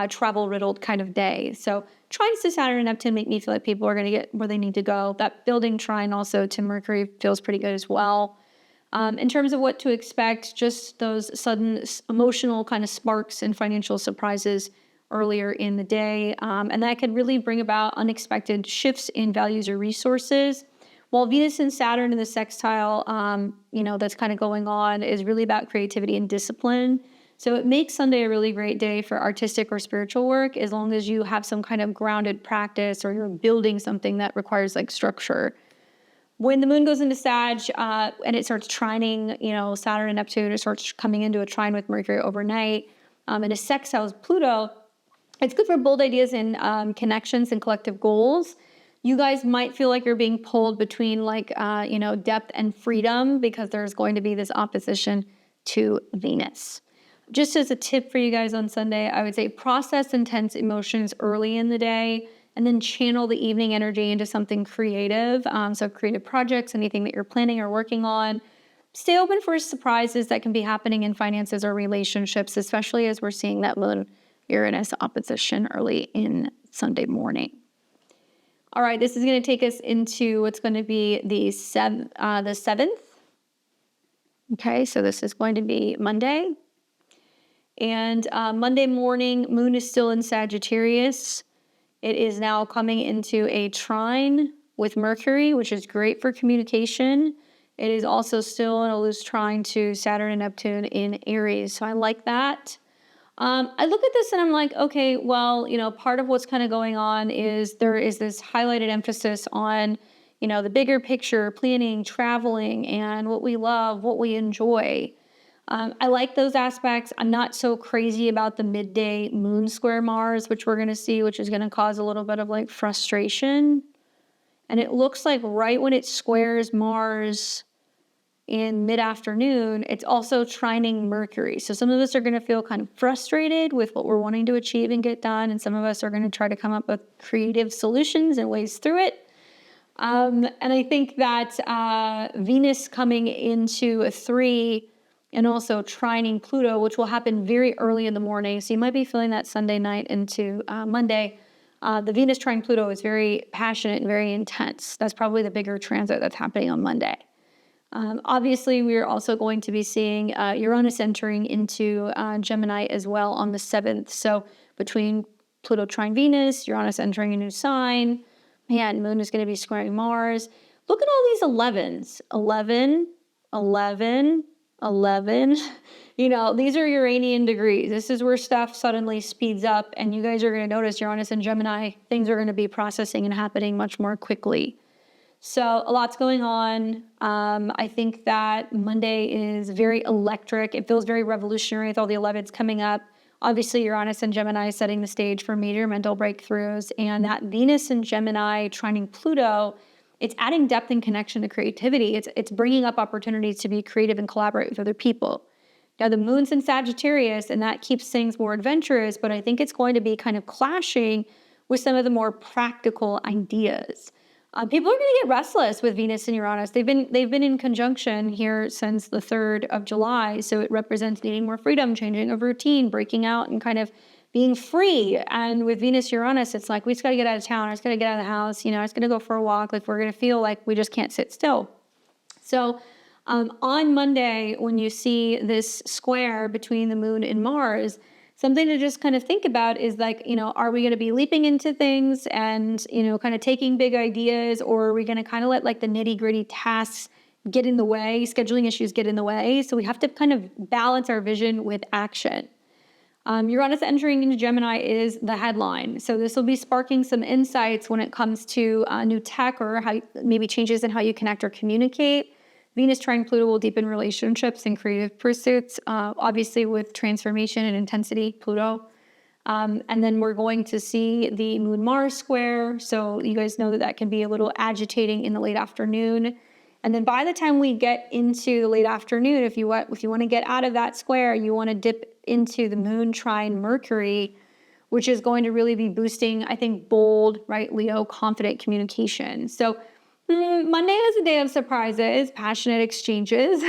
travel-riddled kind of day. So trines to Saturn and Neptune make me feel like people are going to get where they need to go. That building trine also to Mercury feels pretty good as well. In terms of what to expect, just those sudden emotional kind of sparks and financial surprises earlier in the day. And that could really bring about unexpected shifts in values or resources. While Venus and Saturn in the sextile, that's kind of going on is really about creativity and discipline. So it makes Sunday a really great day for artistic or spiritual work, as long as you have some kind of grounded practice or you're building something that requires like structure. When the moon goes into Sag and it starts trining, Saturn and Neptune, it starts coming into a trine with Mercury overnight, and it sextiles Pluto, it's good for bold ideas and connections and collective goals. You guys might feel like you're being pulled between depth and freedom because there's going to be this opposition to Venus. Just as a tip for you guys on Sunday, I would say process intense emotions early in the day and then channel the evening energy into something creative. So creative projects, anything that you're planning or working on. Stay open for surprises that can be happening in finances or relationships, especially as we're seeing that Moon-Uranus opposition early in Sunday morning. All right, this is going to take us into what's going to be the 7th. Okay, so this is going to be Monday. And Monday morning, moon is still in Sagittarius. It is now coming into a trine with Mercury, which is great for communication. It is also still in a loose trine to Saturn and Neptune in Aries. So I like that. I look at this and I'm like, okay, well, part of what's kind of going on is there is this highlighted emphasis on, the bigger picture, planning, traveling, and what we love, what we enjoy. I like those aspects. I'm not so crazy about the midday moon square Mars, which we're going to see, which is going to cause a little bit of like frustration. And it looks like right when it squares Mars in mid-afternoon, it's also trining Mercury. So some of us are going to feel kind of frustrated with what we're wanting to achieve and get done. And some of us are going to try to come up with creative solutions and ways through it. And I think that Venus coming into a 3 and also trining Pluto, which will happen very early in the morning. So you might be feeling that Sunday night into Monday. The Venus trine Pluto is very passionate and very intense. That's probably the bigger transit that's happening on Monday. Obviously, we're also going to be seeing Uranus entering into Gemini as well on the 7th. So between Pluto trine Venus, Uranus entering a new sign, man, moon is going to be squaring Mars. Look at all these 11s. 11, 11, 11. These are Uranian degrees. This is where stuff suddenly speeds up, and you guys are going to notice Uranus and Gemini, things are going to be processing and happening much more quickly. So a lot's going on. I think that Monday is very electric. It feels very revolutionary with all the 11s coming up. Obviously, Uranus and Gemini is setting the stage for major mental breakthroughs. And that Venus and Gemini trining Pluto, it's adding depth and connection to creativity. It's bringing up opportunities to be creative and collaborate with other people. Now, the moon's in Sagittarius, and that keeps things more adventurous, but I think it's going to be kind of clashing with some of the more practical ideas. People are going to get restless with Venus and Uranus. They've been in conjunction here since the 3rd of July, so it represents needing more freedom, changing of routine, breaking out, and kind of being free. And with Venus Uranus, it's like we just got to get out of town. I just got to get out of the house. I just got to go for a walk. Like we're going to feel like we just can't sit still. So on Monday, when you see this square between the moon and Mars, something to just kind of think about is like, are we going to be leaping into things and, kind of taking big ideas, or are we going to kind of let like the nitty gritty tasks get in the way, scheduling issues get in the way? So we have to kind of balance our vision with action. Uranus entering into Gemini is the headline. So this will be sparking some insights when it comes to new tech or how maybe changes in how you connect or communicate. Venus trine Pluto will deepen relationships and creative pursuits, obviously with transformation and intensity, Pluto. And then we're going to see the Moon-Mars square. So you guys know that can be a little agitating in the late afternoon. And then by the time we get into the late afternoon, if you want to get out of that square, you want to dip into the Moon trine Mercury, which is going to really be boosting, I think, bold, right, Leo, confident communication. So Monday is a day of surprises, passionate exchanges.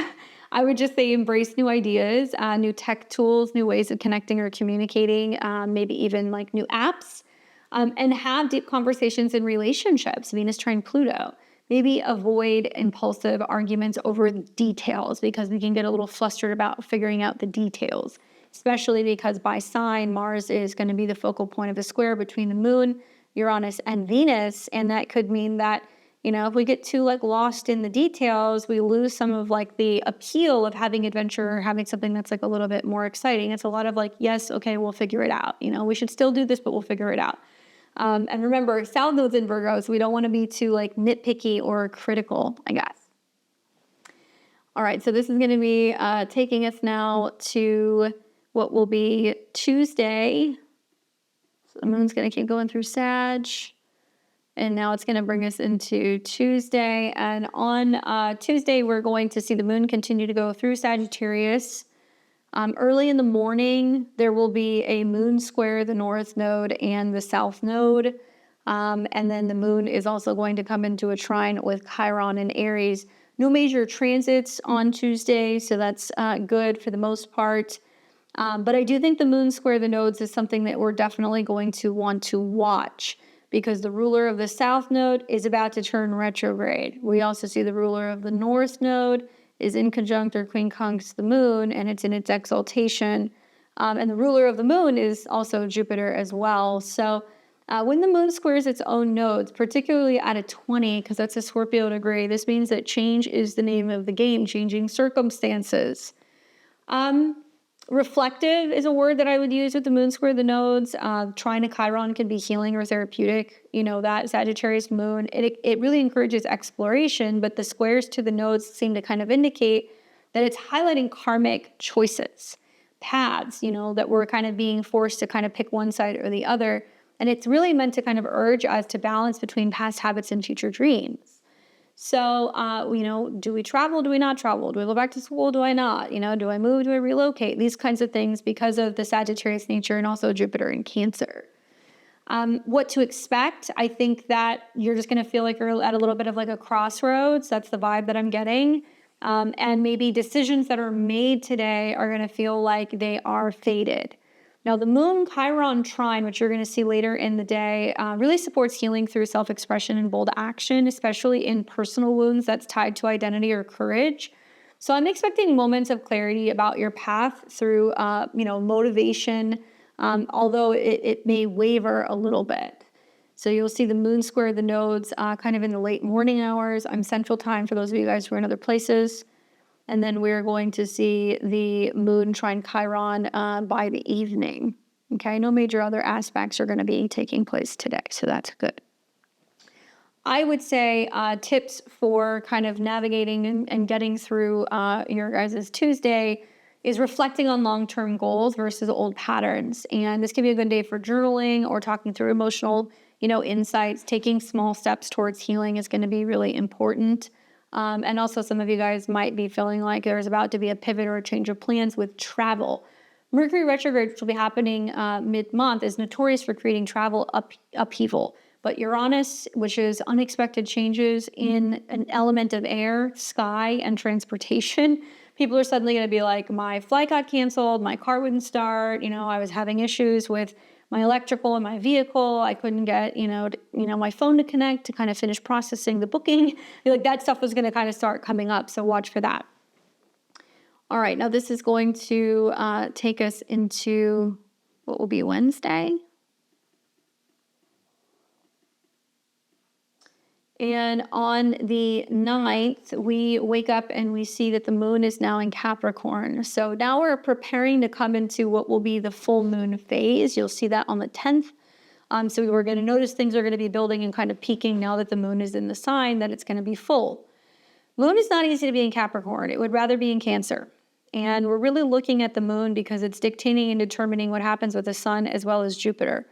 I would just say embrace new ideas, new tech tools, new ways of connecting or communicating, maybe even like new apps, and have deep conversations in relationships, Venus trine Pluto. Maybe avoid impulsive arguments over details because we can get a little flustered about figuring out the details, especially because by sign, Mars is going to be the focal point of the square between the moon, Uranus, and Venus. And that could mean that, if we get too lost in the details, we lose some of the appeal of having adventure or having something that's a little bit more exciting. It's a lot of yes, okay, we'll figure it out. We should still do this, but we'll figure it out. And remember, South Node's in Virgo, so we don't want to be too nitpicky or critical, I guess. All right, so this is going to be taking us now to what will be Tuesday. So the moon's going to keep going through Sag. And now it's going to bring us into Tuesday. And on Tuesday, we're going to see the moon continue to go through Sagittarius. Early in the morning, there will be a moon square the north node and the south node. And then the moon is also going to come into a trine with Chiron and Aries. No major transits on Tuesday, so that's good for the most part. But I do think the moon square the nodes is something that we're definitely going to want to watch, because the ruler of the south node is about to turn retrograde. We also see the ruler of the north node is in conjunct or quincunx the moon, and it's in its exaltation And the ruler of the moon is also Jupiter as well. So when the moon squares its own nodes, particularly at a 20, because that's a Scorpio degree, this means that change is the name of the game, changing circumstances. Reflective is a word that I would use with the moon square the nodes. Trine to Chiron can be healing or therapeutic. You know, that Sagittarius moon, it really encourages exploration, but the squares to the nodes seem to kind of indicate that it's highlighting karmic choices, paths, you know, that we're kind of being forced to kind of pick one side or the other. And it's really meant to kind of urge us to balance between past habits and future dreams. So, you know, do we travel? Do we not travel? Do we go back to school? Do I not? You know, do I move? Do I relocate? These kinds of things because of the Sagittarius nature and also Jupiter in Cancer. What to expect? I think that you're just going to feel like you're at a little bit of like a crossroads. That's the vibe that I'm getting. And maybe decisions that are made today are going to feel like they are fated. Now, the Moon Chiron trine, which you're going to see later in the day, really supports healing through self-expression and bold action, especially in personal wounds that's tied to identity or courage. So I'm expecting moments of clarity about your path through, you know, motivation, although it may waver a little bit. So you'll see the moon square the nodes kind of in the late morning hours. I'm Central Time for those of you guys who are in other places. And then we're going to see the moon trine Chiron by the evening. Okay, no major other aspects are going to be taking place today, so that's good. I would say tips for kind of navigating and getting through your guys' Tuesday is reflecting on long-term goals versus old patterns. And this can be a good day for journaling or talking through emotional, you know, insights. Taking small steps towards healing is going to be really important. And also some of you guys might be feeling like there's about to be a pivot or a change of plans with travel. Mercury retrograde, which will be happening mid-month, is notorious for creating travel upheaval. But Uranus, which is unexpected changes in an element of air, sky, and transportation, people are suddenly going to be like, my flight got canceled, my car wouldn't start, you know, I was having issues with my electrical in my vehicle. I couldn't get, my phone to connect to kind of finish processing the booking. Like that stuff was going to kind of start coming up. So watch for that. All right. Now this is going to take us into what will be Wednesday. And on the 9th, we wake up and we see that the moon is now in Capricorn. So now we're preparing to come into what will be the full moon phase. You'll see that on the 10th. So we're going to notice things are going to be building and kind of peaking now that the moon is in the sign that it's going to be full. Moon is not easy to be in Capricorn. It would rather be in Cancer. And we're really looking at the moon because it's dictating and determining what happens with the sun as well as Jupiter.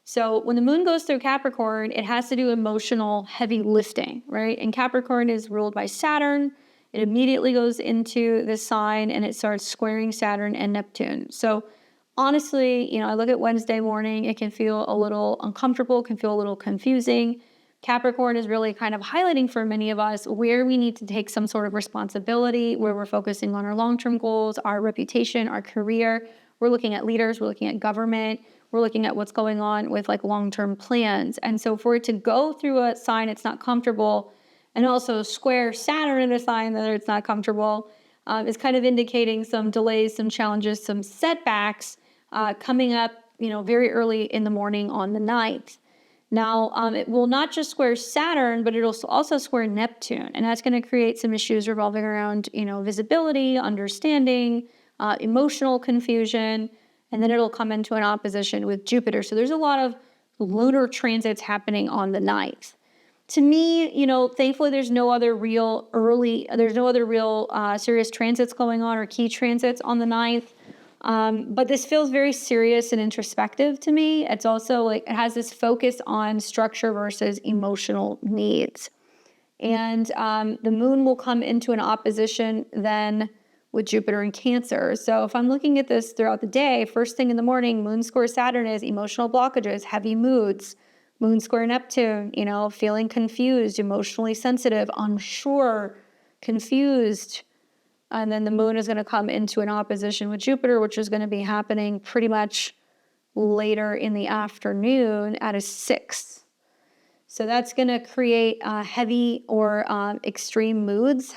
So when the moon goes through Capricorn, it has to do emotional heavy lifting, right? And Capricorn is ruled by Saturn. It immediately goes into this sign and it starts squaring Saturn and Neptune. So honestly, I look at Wednesday morning, it can feel a little uncomfortable, can feel a little confusing. Capricorn is really kind of highlighting for many of us where we need to take some sort of responsibility, where we're focusing on our long-term goals, our reputation, our career. We're looking at leaders, we're looking at government, we're looking at what's going on with like long-term plans. And so for it to go through a sign it's not comfortable and also square Saturn in a sign that it's not comfortable is kind of indicating some delays, some challenges, some setbacks coming up, very early in the morning on the 9th. Now, it will not just square Saturn, but it'll also square Neptune. And that's going to create some issues revolving around, visibility, understanding, emotional confusion, and then it'll come into an opposition with Jupiter. So there's a lot of lunar transits happening on the 9th. To me, thankfully there's no other real serious transits going on or key transits on the 9th. But this feels very serious and introspective to me. It's also like it has this focus on structure versus emotional needs. And the moon will come into an opposition then with Jupiter in Cancer. So if I'm looking at this throughout the day, first thing in the morning, moon square Saturn is emotional blockages, heavy moods. Moon square Neptune, feeling confused, emotionally sensitive, unsure, confused. And then the moon is going to come into an opposition with Jupiter, which is going to be happening pretty much later in the afternoon at a 6. So that's going to create heavy or extreme moods.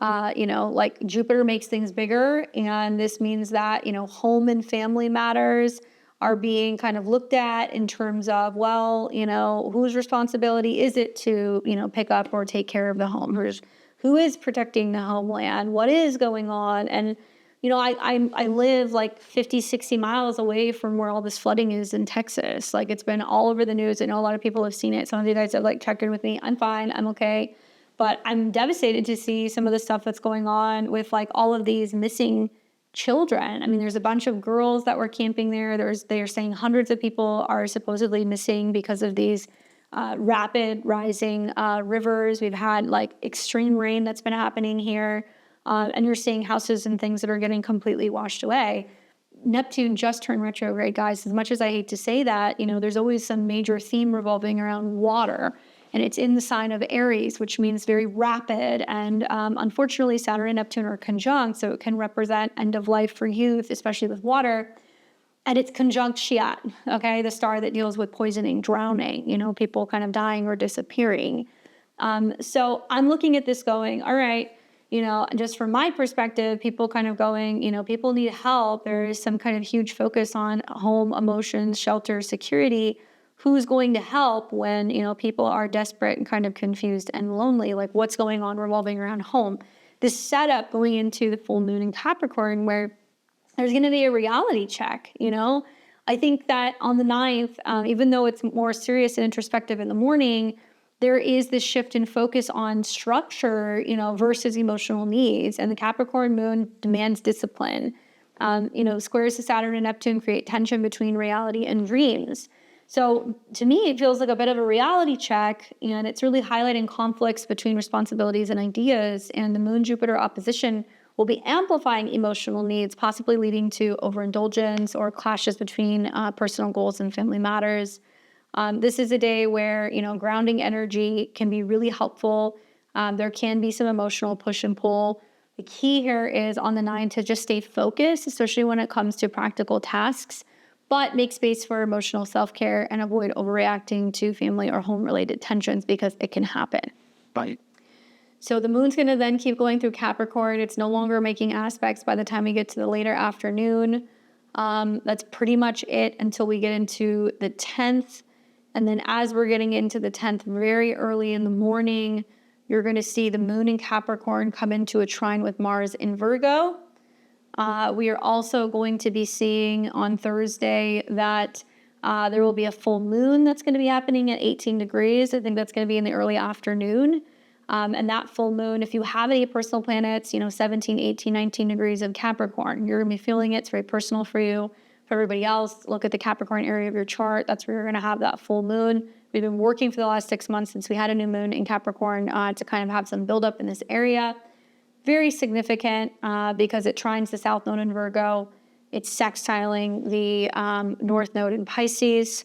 Like Jupiter makes things bigger. And this means that, home and family matters are being kind of looked at in terms of, well, whose responsibility is it to, pick up or take care of the home? Who is protecting the homeland? What is going on? And, I live like 50, 60 miles away from where all this flooding is in Texas. Like it's been all over the news. I know a lot of people have seen it. Some of you guys have like checked in with me. I'm fine. I'm okay. But I'm devastated to see some of the stuff that's going on with like all of these missing children. I mean, there's a bunch of girls that were camping there. They're saying hundreds of people are supposedly missing because of these rapid rising rivers. We've had like extreme rain that's been happening here. And you're seeing houses and things that are getting completely washed away. Neptune just turned retrograde, guys. As much as I hate to say that, there's always some major theme revolving around water. And it's in the sign of Aries, which means very rapid. And unfortunately, Saturn and Neptune are conjunct, so it can represent end of life for youth, especially with water. And it's conjunct Shiat, okay, the star that deals with poisoning, drowning, people kind of dying or disappearing. So I'm looking at this going, all right, just from my perspective, people kind of going, people need help. There is some kind of huge focus on home, emotions, shelter, security. Who's going to help when, people are desperate and kind of confused and lonely? Like what's going on revolving around home? This setup going into the full moon in Capricorn where there's going to be a reality check, I think that on the 9th, even though it's more serious and introspective in the morning, there is this shift in focus on structure, versus emotional needs. And the Capricorn moon demands discipline. Squares to Saturn and Neptune create tension between reality and dreams. So to me, it feels like a bit of a reality check, and it's really highlighting conflicts between responsibilities and ideas. And the Moon-Jupiter opposition will be amplifying emotional needs, possibly leading to overindulgence or clashes between personal goals and family matters. This is a day where, grounding energy can be really helpful. There can be some emotional push and pull. The key here is on the 9th to just stay focused, especially when it comes to practical tasks, but make space for emotional self-care and avoid overreacting to family or home-related tensions because it can happen.
Right.
So the moon's going to then keep going through Capricorn. It's no longer making aspects by the time we get to the later afternoon. That's pretty much it until we get into the 10th. And then as we're getting into the 10th, very early in the morning, you're going to see the moon in Capricorn come into a trine with Mars in Virgo. We are also going to be seeing on Thursday that there will be a full moon that's going to be happening at 18 degrees. I think that's going to be in the early afternoon. And that full moon, if you have any personal planets, 17, 18, 19 degrees of Capricorn, you're going to be feeling it. It's very personal for you. For everybody else, look at the Capricorn area of your chart. That's where you're going to have that full moon. We've been working for the last 6 months since we had a new moon in Capricorn to kind of have some buildup in this area. Very significant because it trines the South Node in Virgo. It's sextiling the North Node in Pisces.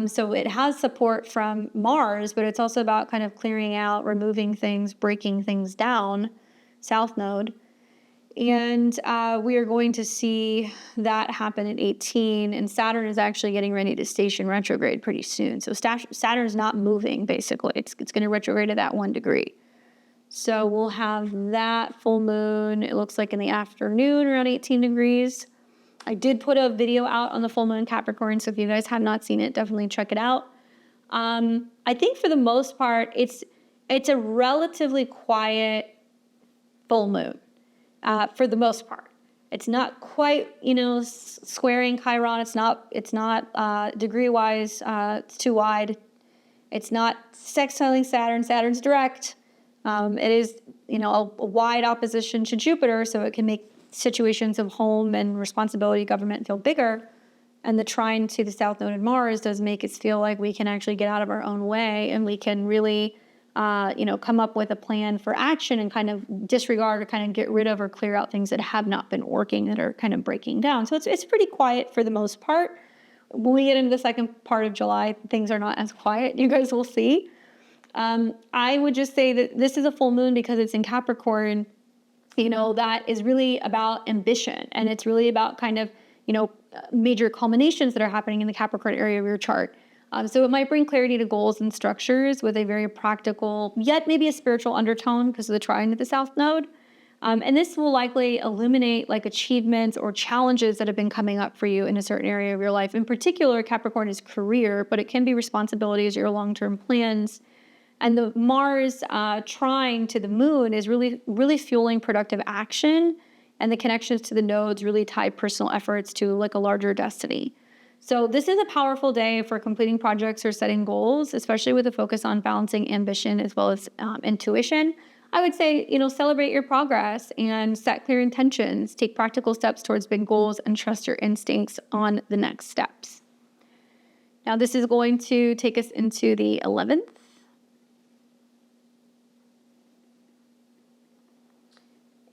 So it has support from Mars, but it's also about kind of clearing out, removing things, breaking things down, South Node. And we are going to see that happen at 18. And Saturn is actually getting ready to station retrograde pretty soon. So Saturn is not moving, basically. It's going to retrograde at that 1 degree. So we'll have that full moon, it looks like in the afternoon, around 18 degrees. I did put a video out on the full moon Capricorn, so if you guys have not seen it, definitely check it out. I think for the most part, it's a relatively quiet full moon. For the most part, it's not quite, squaring Chiron. It's not degree wise. It's too wide. It's not sextiling Saturn. Saturn's direct. It is, a wide opposition to Jupiter, so it can make situations of home and responsibility, government feel bigger. And the trine to the South Node and Mars does make us feel like we can actually get out of our own way, and we can really come up with a plan for action and kind of disregard or kind of get rid of or clear out things that have not been working, that are kind of breaking down. So it's pretty quiet for the most part. When we get into the second part of July, things are not as quiet. You guys will see. I would just say that this is a full moon because it's in Capricorn, that is really about ambition. And it's really about kind of, major culminations that are happening in the Capricorn area of your chart. So it might bring clarity to goals and structures with a very practical, yet maybe a spiritual undertone because of the trine to the South Node. And this will likely illuminate like achievements or challenges that have been coming up for you in a certain area of your life. In particular, Capricorn is career, but it can be responsibilities, your long-term plans. And the Mars trine to the moon is really, really fueling productive action. And the connections to the nodes really tie personal efforts to like a larger destiny. So this is a powerful day for completing projects or setting goals, especially with a focus on balancing ambition as well as intuition. I would say, celebrate your progress and set clear intentions, take practical steps towards big goals, and trust your instincts on the next steps. Now, this is going to take us into the 11th.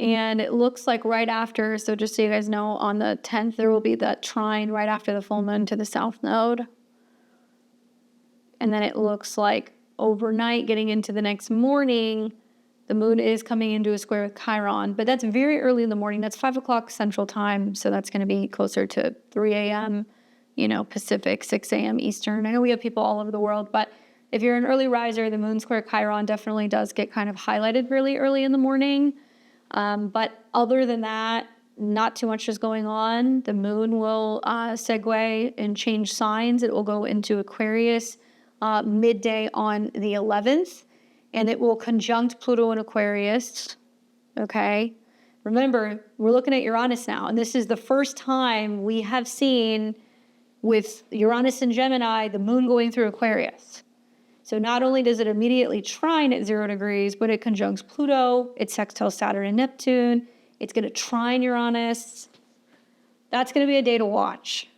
And it looks like right after, so just so you guys know, on the 10th, there will be that trine right after the full moon to the South Node. And then it looks like overnight, getting into the next morning, the moon is coming into a square with Chiron, but that's very early in the morning. That's 5 o'clock Central Time, so that's going to be closer to 3 a.m., Pacific, 6 a.m. Eastern. I know we have people all over the world, but if you're an early riser, the moon square Chiron definitely does get kind of highlighted really early in the morning. But other than that, not too much is going on. The moon will segue and change signs. It will go into Aquarius midday on the 11th. And it will conjunct Pluto in Aquarius, okay? Remember, we're looking at Uranus now, and this is the first time we have seen with Uranus and Gemini, the moon going through Aquarius. So not only does it immediately trine at 0 degrees, but it conjuncts Pluto, it sextiles Saturn and Neptune, it's going to trine Uranus. That's going to be a day to watch.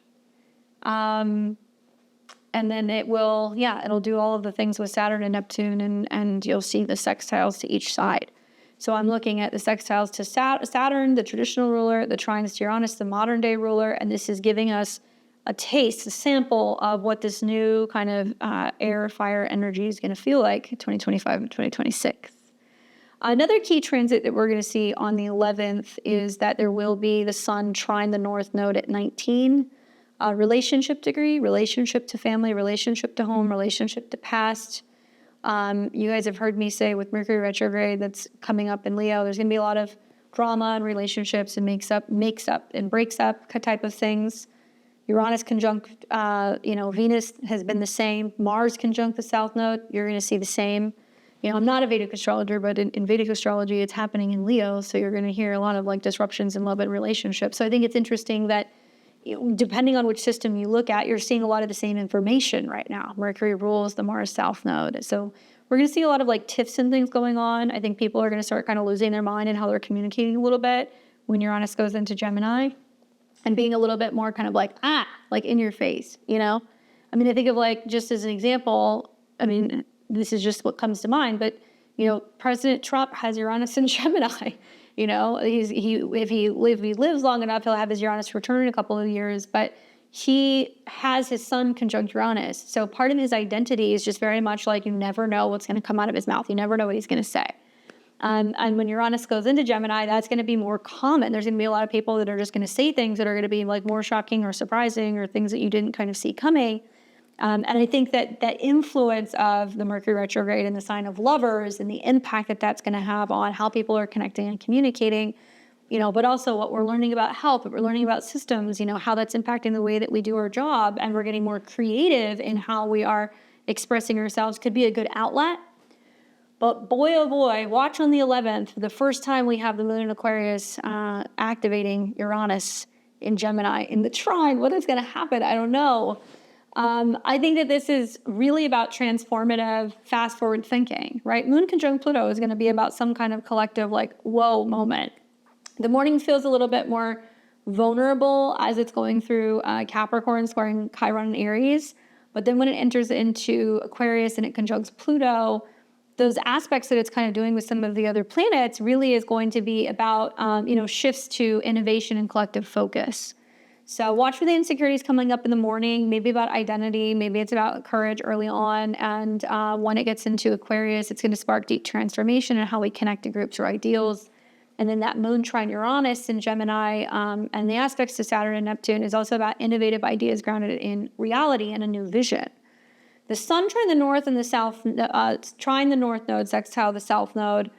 And then it'll do all of the things with Saturn and Neptune, and you'll see the sextiles to each side. So I'm looking at the sextiles to Saturn, the traditional ruler, the trines to Uranus, the modern day ruler, and this is giving us a taste, a sample of what this new kind of air, fire energy is going to feel like 2025 and 2026. Another key transit that we're going to see on the 11th is that there will be the sun trine the North Node at 19. Relationship degree, relationship to family, relationship to home, relationship to past. You guys have heard me say with Mercury retrograde that's coming up in Leo, there's going to be a lot of drama and relationships and makes up and breaks up type of things. Uranus conjunct, Venus has been the same. Mars conjunct the South Node. You're going to see the same. I'm not a Vedic astrologer, but in Vedic astrology, it's happening in Leo. So you're going to hear a lot of like disruptions in love and relationships. So I think it's interesting that depending on which system you look at, you're seeing a lot of the same information right now. Mercury rules the Mars South Node. So we're going to see a lot of like tiffs and things going on. I think people are going to start kind of losing their mind and how they're communicating a little bit when Uranus goes into Gemini and being a little bit more kind of like in your face, I think of like, just as an example, this is just what comes to mind, but, President Trump has Uranus in Gemini. If he lives long enough, he'll have his Uranus return in a couple of years, but he has his sun conjunct Uranus. So part of his identity is just very much like you never know what's going to come out of his mouth. You never know what he's going to say. And when Uranus goes into Gemini, that's going to be more common. There's going to be a lot of people that are just going to say things that are going to be like more shocking or surprising or things that you didn't kind of see coming. And I think that influence of the Mercury retrograde and the sign of lovers and the impact that that's going to have on how people are connecting and communicating, but also what we're learning about health, what we're learning about systems, how that's impacting the way that we do our job, and we're getting more creative in how we are expressing ourselves could be a good outlet. But boy, oh boy, watch on the 11th, the first time we have the moon in Aquarius activating Uranus in Gemini in the trine. What is going to happen? I don't know. I think that this is really about transformative, fast-forward thinking, right? Moon conjunct Pluto is going to be about some kind of collective, like, whoa moment. The morning feels a little bit more vulnerable as it's going through Capricorn, squaring Chiron and Aries. But then when it enters into Aquarius and it conjuncts Pluto, those aspects that it's kind of doing with some of the other planets really is going to be about, shifts to innovation and collective focus. So watch for the insecurities coming up in the morning, maybe about identity, maybe it's about courage early on. And when it gets into Aquarius, it's going to spark deep transformation in how we connect to groups or ideals. And then that moon trine Uranus in Gemini and the aspects to Saturn and Neptune is also about innovative ideas grounded in reality and a new vision. The sun trine the north and the south, trine the north node, sextile the south node,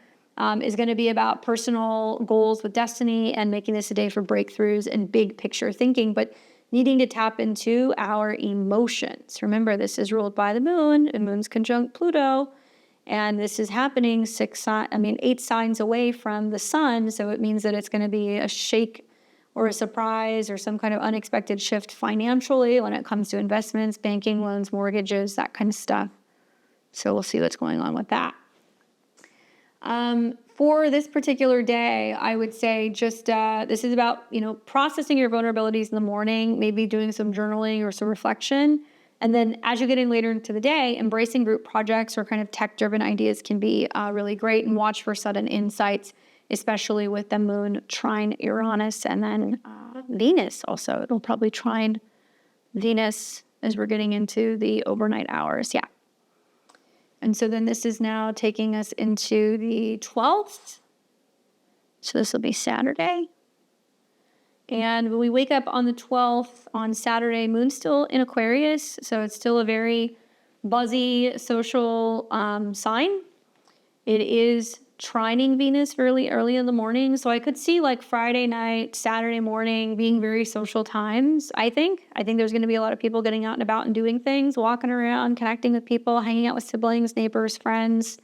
is going to be about personal goals with destiny and making this a day for breakthroughs and big picture thinking, but needing to tap into our emotions. Remember, this is ruled by the moon, and moon's conjunct Pluto, and this is happening 8 signs away from the sun, so it means that it's going to be a shake or a surprise or some kind of unexpected shift financially when it comes to investments, banking, loans, mortgages, that kind of stuff. So we'll see what's going on with that. For this particular day, I would say just this is about, processing your vulnerabilities in the morning, maybe doing some journaling or some reflection. And then as you're getting later into the day, embracing group projects or kind of tech-driven ideas can be really great, and watch for sudden insights, especially with the moon trine Uranus and then Venus also. It'll probably trine Venus as we're getting into the overnight hours. Yeah. And so then this is now taking us into the 12th. So this will be Saturday. And when we wake up on the 12th on Saturday, moon's still in Aquarius. So it's still a very buzzy social sign. It is trining Venus fairly early in the morning. So I could see like Friday night, Saturday morning being very social times, I think. I think there's going to be a lot of people getting out and about and doing things, walking around, connecting with people, hanging out with siblings, neighbors, friends.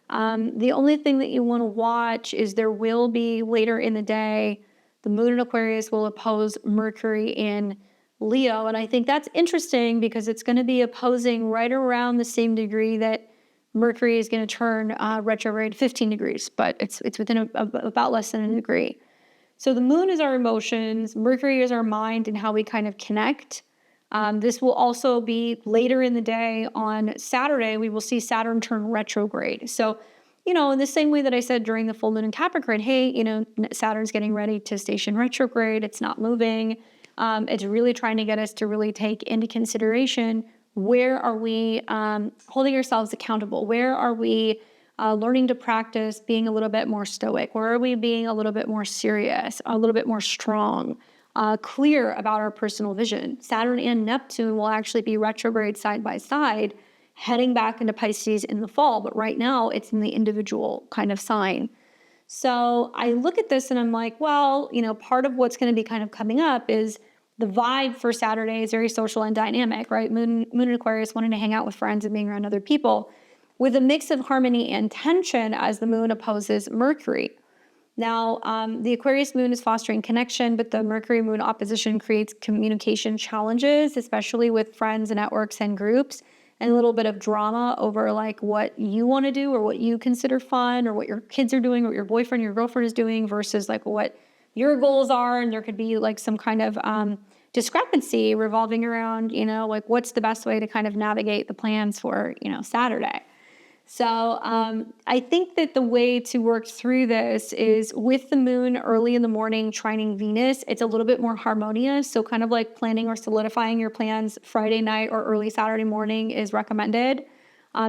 The only thing that you want to watch is there will be later in the day, the moon in Aquarius will oppose Mercury in Leo. And I think that's interesting because it's going to be opposing right around the same degree that Mercury is going to turn retrograde 15 degrees, but it's within about less than a degree. So the moon is our emotions, Mercury is our mind and how we kind of connect. This will also be later in the day on Saturday, we will see Saturn turn retrograde. So, in the same way that I said during the full moon in Capricorn, hey, Saturn's getting ready to station retrograde, it's not moving. It's really trying to get us to really take into consideration, where are we holding ourselves accountable? Where are we learning to practice being a little bit more stoic? Where are we being a little bit more serious, a little bit more strong, clear about our personal vision? Saturn and Neptune will actually be retrograde side by side, heading back into Pisces in the fall. But right now, it's in the individual kind of sign. So I look at this and I'm like, well, part of what's going to be kind of coming up is the vibe for Saturday is very social and dynamic, right? Moon in Aquarius, wanting to hang out with friends and being around other people, with a mix of harmony and tension as the moon opposes Mercury. Now, the Aquarius moon is fostering connection, but the Mercury moon opposition creates communication challenges, especially with friends and networks and groups, and a little bit of drama over like what you want to do or what you consider fun or what your kids are doing, or what your boyfriend, your girlfriend is doing versus like what your goals are. And there could be like some kind of discrepancy revolving around, like what's the best way to kind of navigate the plans for, Saturday. So I think that the way to work through this is with the moon early in the morning trining Venus, it's a little bit more harmonious. So kind of like planning or solidifying your plans Friday night or early Saturday morning is recommended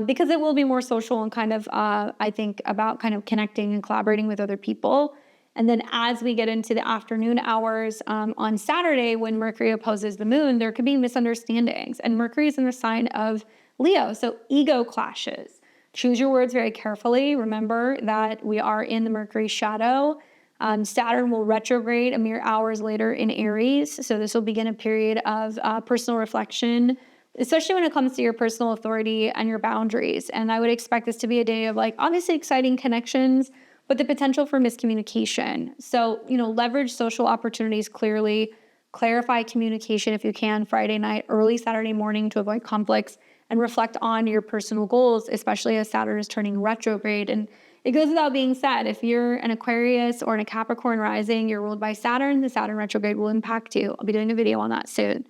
because it will be more social and kind of, I think, about kind of connecting and collaborating with other people. And then as we get into the afternoon hours on Saturday, when Mercury opposes the moon, there could be misunderstandings. And Mercury is in the sign of Leo, so ego clashes. Choose your words very carefully. Remember that we are in the Mercury shadow. Saturn will retrograde a mere hours later in Aries. So this will begin a period of personal reflection, especially when it comes to your personal authority and your boundaries. And I would expect this to be a day of like, obviously exciting connections, but the potential for miscommunication. So, leverage social opportunities clearly, clarify communication if you can Friday night, early Saturday morning to avoid conflicts, and reflect on your personal goals, especially as Saturn is turning retrograde. And it goes without being said, if you're an Aquarius or in a Capricorn rising, you're ruled by Saturn, the Saturn retrograde will impact you. I'll be doing a video on that soon.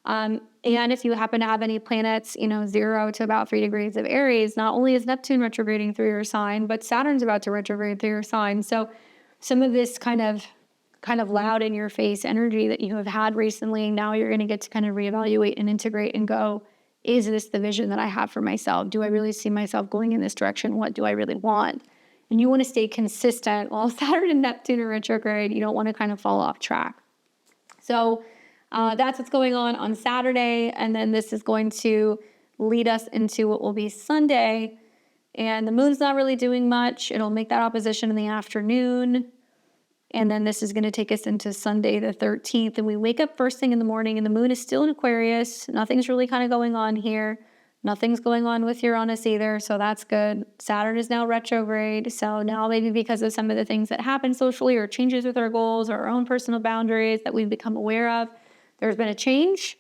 And if you happen to have any planets, 0 to about 3 degrees of Aries, not only is Neptune retrograding through your sign, but Saturn's about to retrograde through your sign. So some of this kind of loud in your face energy that you have had recently, now you're going to get to kind of reevaluate and integrate and go, is this the vision that I have for myself? Do I really see myself going in this direction? What do I really want? And you want to stay consistent. While Saturn and Neptune are retrograde, you don't want to kind of fall off track. So that's what's going on Saturday. And then this is going to lead us into what will be Sunday. And the moon's not really doing much. It'll make that opposition in the afternoon. And then this is going to take us into Sunday the 13th. And we wake up first thing in the morning and the moon is still in Aquarius. Nothing's really kind of going on here. Nothing's going on with Uranus either, so that's good. Saturn is now retrograde, so now maybe because of some of the things that happen socially or changes with our goals or our own personal boundaries that we've become aware of, there's been a change.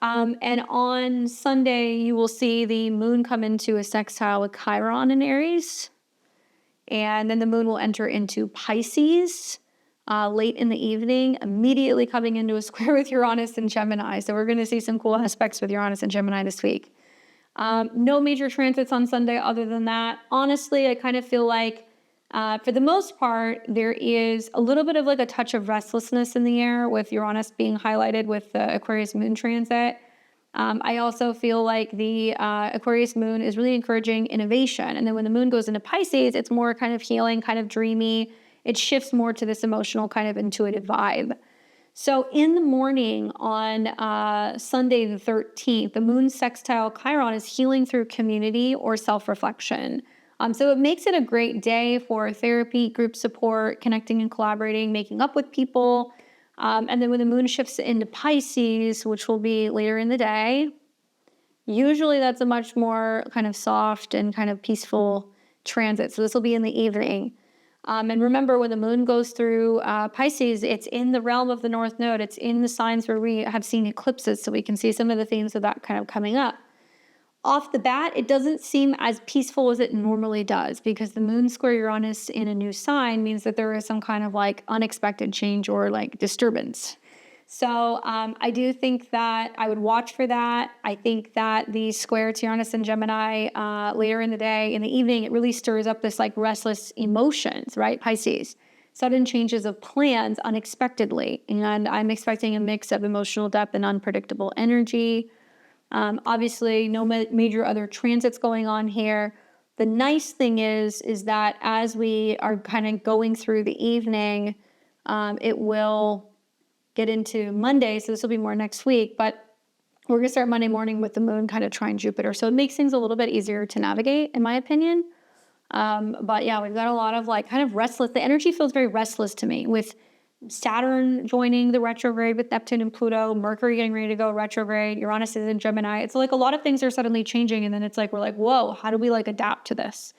And on Sunday, you will see the moon come into a sextile with Chiron in Aries. And then the moon will enter into Pisces late in the evening, immediately coming into a square with Uranus and Gemini. So we're going to see some cool aspects with Uranus and Gemini this week. No major transits on Sunday other than that. Honestly, I kind of feel like for the most part, there is a little bit of like a touch of restlessness in the air with Uranus being highlighted with the Aquarius moon transit. I also feel like the Aquarius moon is really encouraging innovation. And then when the moon goes into Pisces, it's more kind of healing, kind of dreamy. It shifts more to this emotional kind of intuitive vibe. So in the morning on Sunday the 13th, the moon sextile Chiron is healing through community or self-reflection. So it makes it a great day for therapy, group support, connecting and collaborating, making up with people. And then when the moon shifts into Pisces, which will be later in the day, usually that's a much more kind of soft and kind of peaceful transit. So this will be in the evening. And remember, when the moon goes through Pisces, it's in the realm of the North Node. It's in the signs where we have seen eclipses, so we can see some of the themes of that kind of coming up. Off the bat, it doesn't seem as peaceful as it normally does because the moon square Uranus in a new sign means that there is some kind of like unexpected change or like disturbance. So I do think that I would watch for that. I think that the square to Uranus and Gemini later in the day, in the evening, it really stirs up this like restless emotions, right? Pisces. Sudden changes of plans unexpectedly. And I'm expecting a mix of emotional depth and unpredictable energy. Obviously, no major other transits going on here. The nice thing is that as we are kind of going through the evening, it will get into Monday, so this will be more next week, but we're going to start Monday morning with the moon kind of trine Jupiter. So it makes things a little bit easier to navigate, in my opinion. But yeah, we've got a lot of like kind of restless. The energy feels very restless to me with Saturn joining the retrograde with Neptune and Pluto, Mercury getting ready to go retrograde, Uranus is in Gemini. It's like a lot of things are suddenly changing, and then it's like we're like, whoa, how do we like adapt to this?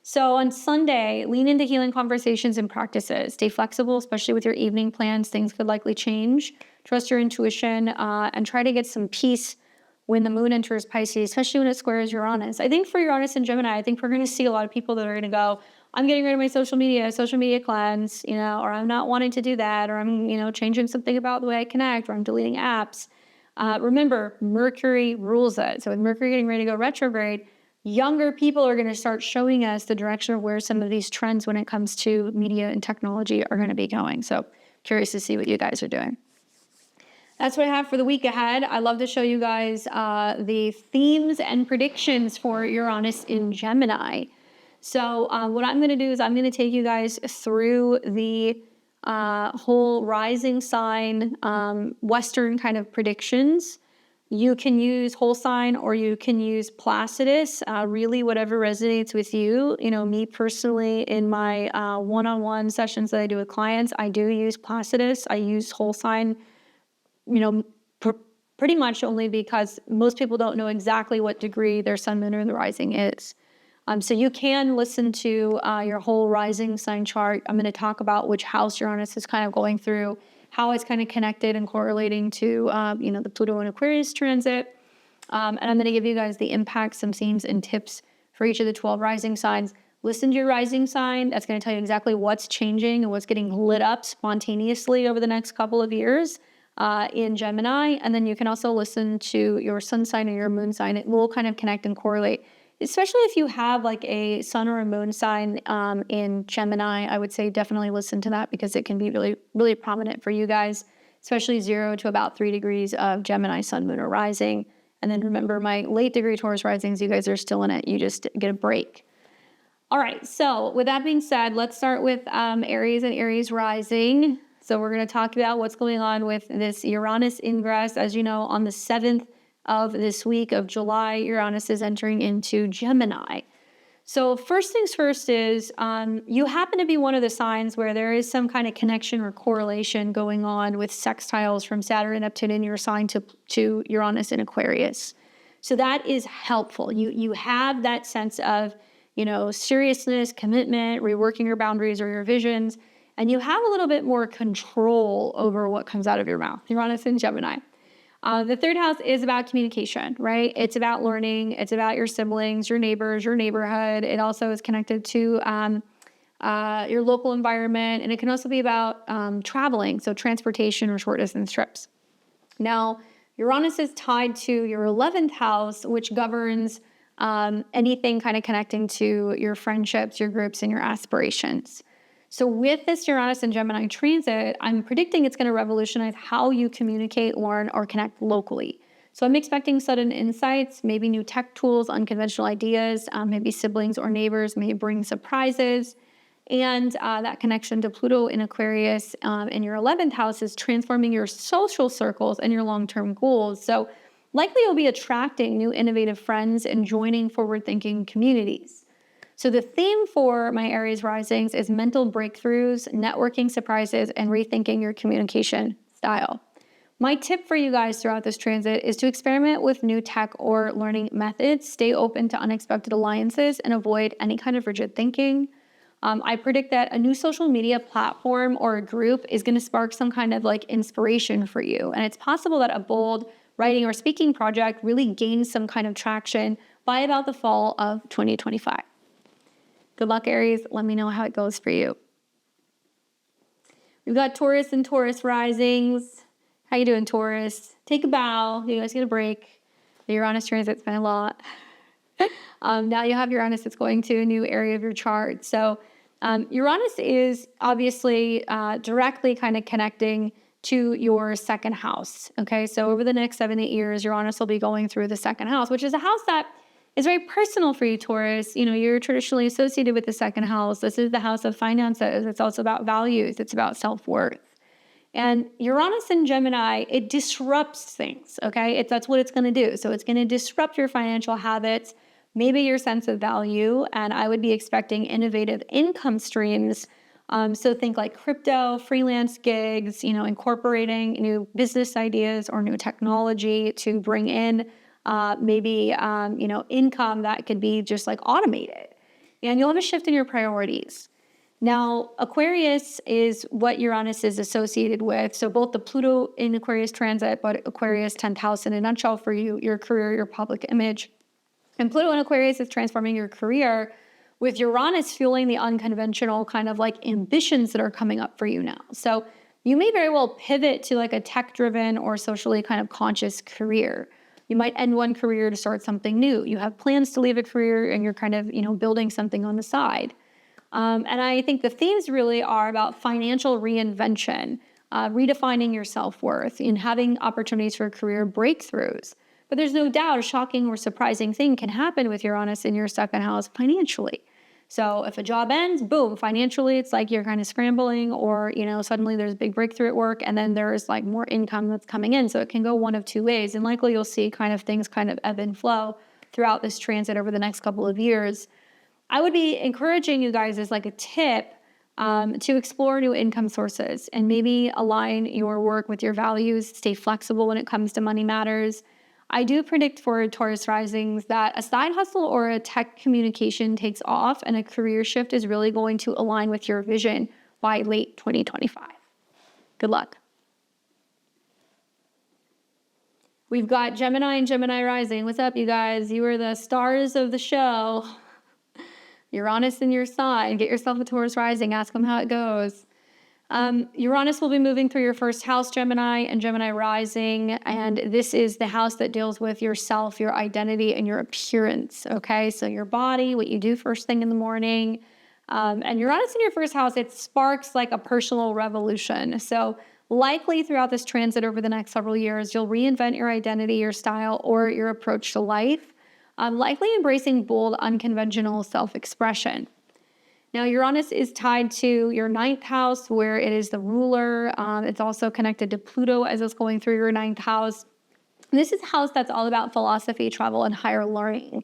So on Sunday, lean into healing conversations and practices. Stay flexible, especially with your evening plans. Things could likely change. Trust your intuition and try to get some peace when the moon enters Pisces, especially when it squares Uranus. I think for Uranus and Gemini, I think we're going to see a lot of people that are going to go, I'm getting rid of my social media cleanse, or I'm not wanting to do that, or I'm, changing something about the way I connect, or I'm deleting apps. Remember, Mercury rules it. So with Mercury getting ready to go retrograde, younger people are going to start showing us the direction of where some of these trends when it comes to media and technology are going to be going. So curious to see what you guys are doing. That's what I have for the week ahead. I love to show you guys the themes and predictions for Uranus in Gemini. So what I'm going to do is I'm going to take you guys through the whole rising sign, Western kind of predictions. You can use whole sign or you can use Placidus, really whatever resonates with you. Me personally, in my one-on-one sessions that I do with clients, I do use Placidus. I use whole sign, pretty much only because most people don't know exactly what degree their sun, moon, or the rising is. So you can listen to your whole rising sign chart. I'm going to talk about which house Uranus is kind of going through, how it's kind of connected and correlating to, the Pluto and Aquarius transit. And I'm going to give you guys the impacts, some themes and tips for each of the 12 rising signs. Listen to your rising sign. That's going to tell you exactly what's changing and what's getting lit up spontaneously over the next couple of years in Gemini. And then you can also listen to your sun sign or your moon sign. It will kind of connect and correlate. Especially if you have like a sun or a moon sign in Gemini, I would say definitely listen to that because it can be really, really prominent for you guys, especially 0 to about 3 degrees of Gemini sun, moon, or rising. And then remember my late degree Taurus risings, you guys are still in it. You just get a break. All right. So with that being said, let's start with Aries and Aries rising. So we're going to talk about what's going on with this Uranus ingress. As you know, on the 7th, of this week of July, Uranus is entering into Gemini. So first things first is you happen to be one of the signs where there is some kind of connection or correlation going on with sextiles from Saturn and Neptune in your sign to Uranus in Aquarius. So that is helpful. You have that sense of, seriousness, commitment, reworking your boundaries or your visions, and you have a little bit more control over what comes out of your mouth. Uranus in Gemini. The third house is about communication, right? It's about learning. It's about your siblings, your neighbors, your neighborhood. It also is connected to your local environment, and it can also be about traveling, so transportation or short distance trips. Now, Uranus is tied to your 11th house, which governs anything kind of connecting to your friendships, your groups, and your aspirations. So with this Uranus and Gemini transit, I'm predicting it's going to revolutionize how you communicate, learn, or connect locally. So I'm expecting sudden insights, maybe new tech tools, unconventional ideas, maybe siblings or neighbors may bring surprises. And that connection to Pluto in Aquarius in your 11th house is transforming your social circles and your long-term goals. So likely you'll be attracting new innovative friends and joining forward-thinking communities. So the theme for my Aries risings is mental breakthroughs, networking surprises, and rethinking your communication style. My tip for you guys throughout this transit is to experiment with new tech or learning methods, stay open to unexpected alliances, and avoid any kind of rigid thinking. I predict that a new social media platform or a group is going to spark some kind of inspiration for you. And it's possible that a bold writing or speaking project really gains some kind of traction by about the fall of 2025. Good luck, Aries. Let me know how it goes for you. We've got Taurus and Taurus risings. How you doing, Taurus? Take a bow. You guys get a break. The Uranus transit's been a lot. Now you have Uranus that's going to a new area of your chart. So Uranus is obviously directly kind of connecting to your second house. Okay, so over the next 7 to 8 years, Uranus will be going through the second house, which is a house that is very personal for you, Taurus. You're traditionally associated with the second house. This is the house of finances. It's also about values. It's about self-worth. And Uranus in Gemini, it disrupts things, okay? That's what it's going to do. So it's going to disrupt your financial habits, maybe your sense of value, and I would be expecting innovative income streams. So think like crypto, freelance gigs, incorporating new business ideas or new technology to bring in maybe income that could be just automated. And you'll have a shift in your priorities. Now, Aquarius is what Uranus is associated with. So both the Pluto in Aquarius transit, but Aquarius 10th house in a nutshell for you, your career, your public image. And Pluto in Aquarius is transforming your career, with Uranus fueling the unconventional kind of ambitions that are coming up for you now. So you may very well pivot to a tech-driven or socially kind of conscious career. You might end one career to start something new. You have plans to leave a career and you're kind of, building something on the side. And I think the themes really are about financial reinvention, redefining your self-worth, and having opportunities for career breakthroughs. But there's no doubt a shocking or surprising thing can happen with Uranus in your second house financially. So if a job ends, boom, financially, it's you're kind of scrambling, or, suddenly there's a big breakthrough at work and then there's more income that's coming in. So it can go one of two ways. And likely you'll see kind of things kind of ebb and flow throughout this transit over the next couple of years. I would be encouraging you guys as a tip to explore new income sources and maybe align your work with your values, stay flexible when it comes to money matters. I do predict for Taurus risings that a side hustle or a tech communication takes off and a career shift is really going to align with your vision by late 2025. Good luck. We've got Gemini and Gemini rising. What's up, you guys? You are the stars of the show. Uranus in your sign. Get yourself a Taurus rising. Ask them how it goes. Uranus will be moving through your first house, Gemini, and Gemini rising. And this is the house that deals with yourself, your identity, and your appearance. Okay, so your body, what you do first thing in the morning. And Uranus in your first house, it sparks a personal revolution. So likely throughout this transit over the next several years, you'll reinvent your identity, your style, or your approach to life. Likely embracing bold, unconventional self-expression. Now, Uranus is tied to your 9th house, where it is the ruler. It's also connected to Pluto as it's going through your 9th house. This is a house that's all about philosophy, travel, and higher learning.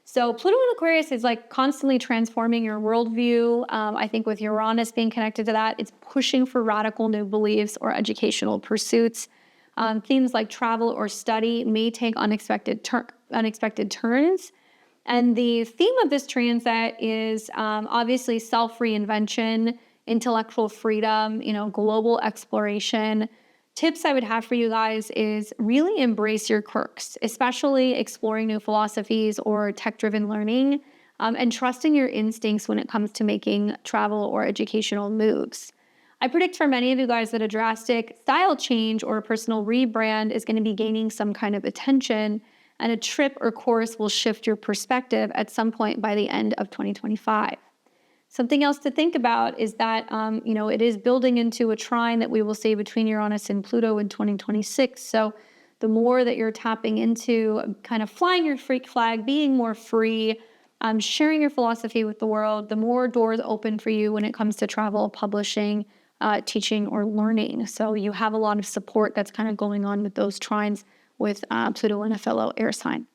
So Pluto in Aquarius is like constantly transforming your worldview. I think with Uranus being connected to that, it's pushing for radical new beliefs or educational pursuits. Themes like travel or study may take unexpected turns. And the theme of this transit is obviously self-reinvention, intellectual freedom, global exploration. Tips I would have for you guys is really embrace your quirks, especially exploring new philosophies or tech-driven learning, and trusting your instincts when it comes to making travel or educational moves. I predict for many of you guys that a drastic style change or a personal rebrand is going to be gaining some kind of attention, and a trip or course will shift your perspective at some point by the end of 2025. Something else to think about is that, it is building into a trine that we will see between Uranus and Pluto in 2026. So the more that you're tapping into kind of flying your freak flag, being more free, sharing your philosophy with the world, the more doors open for you when it comes to travel, publishing, teaching, or learning. So you have a lot of support that's kind of going on with those trines with Pluto and a fellow air sign.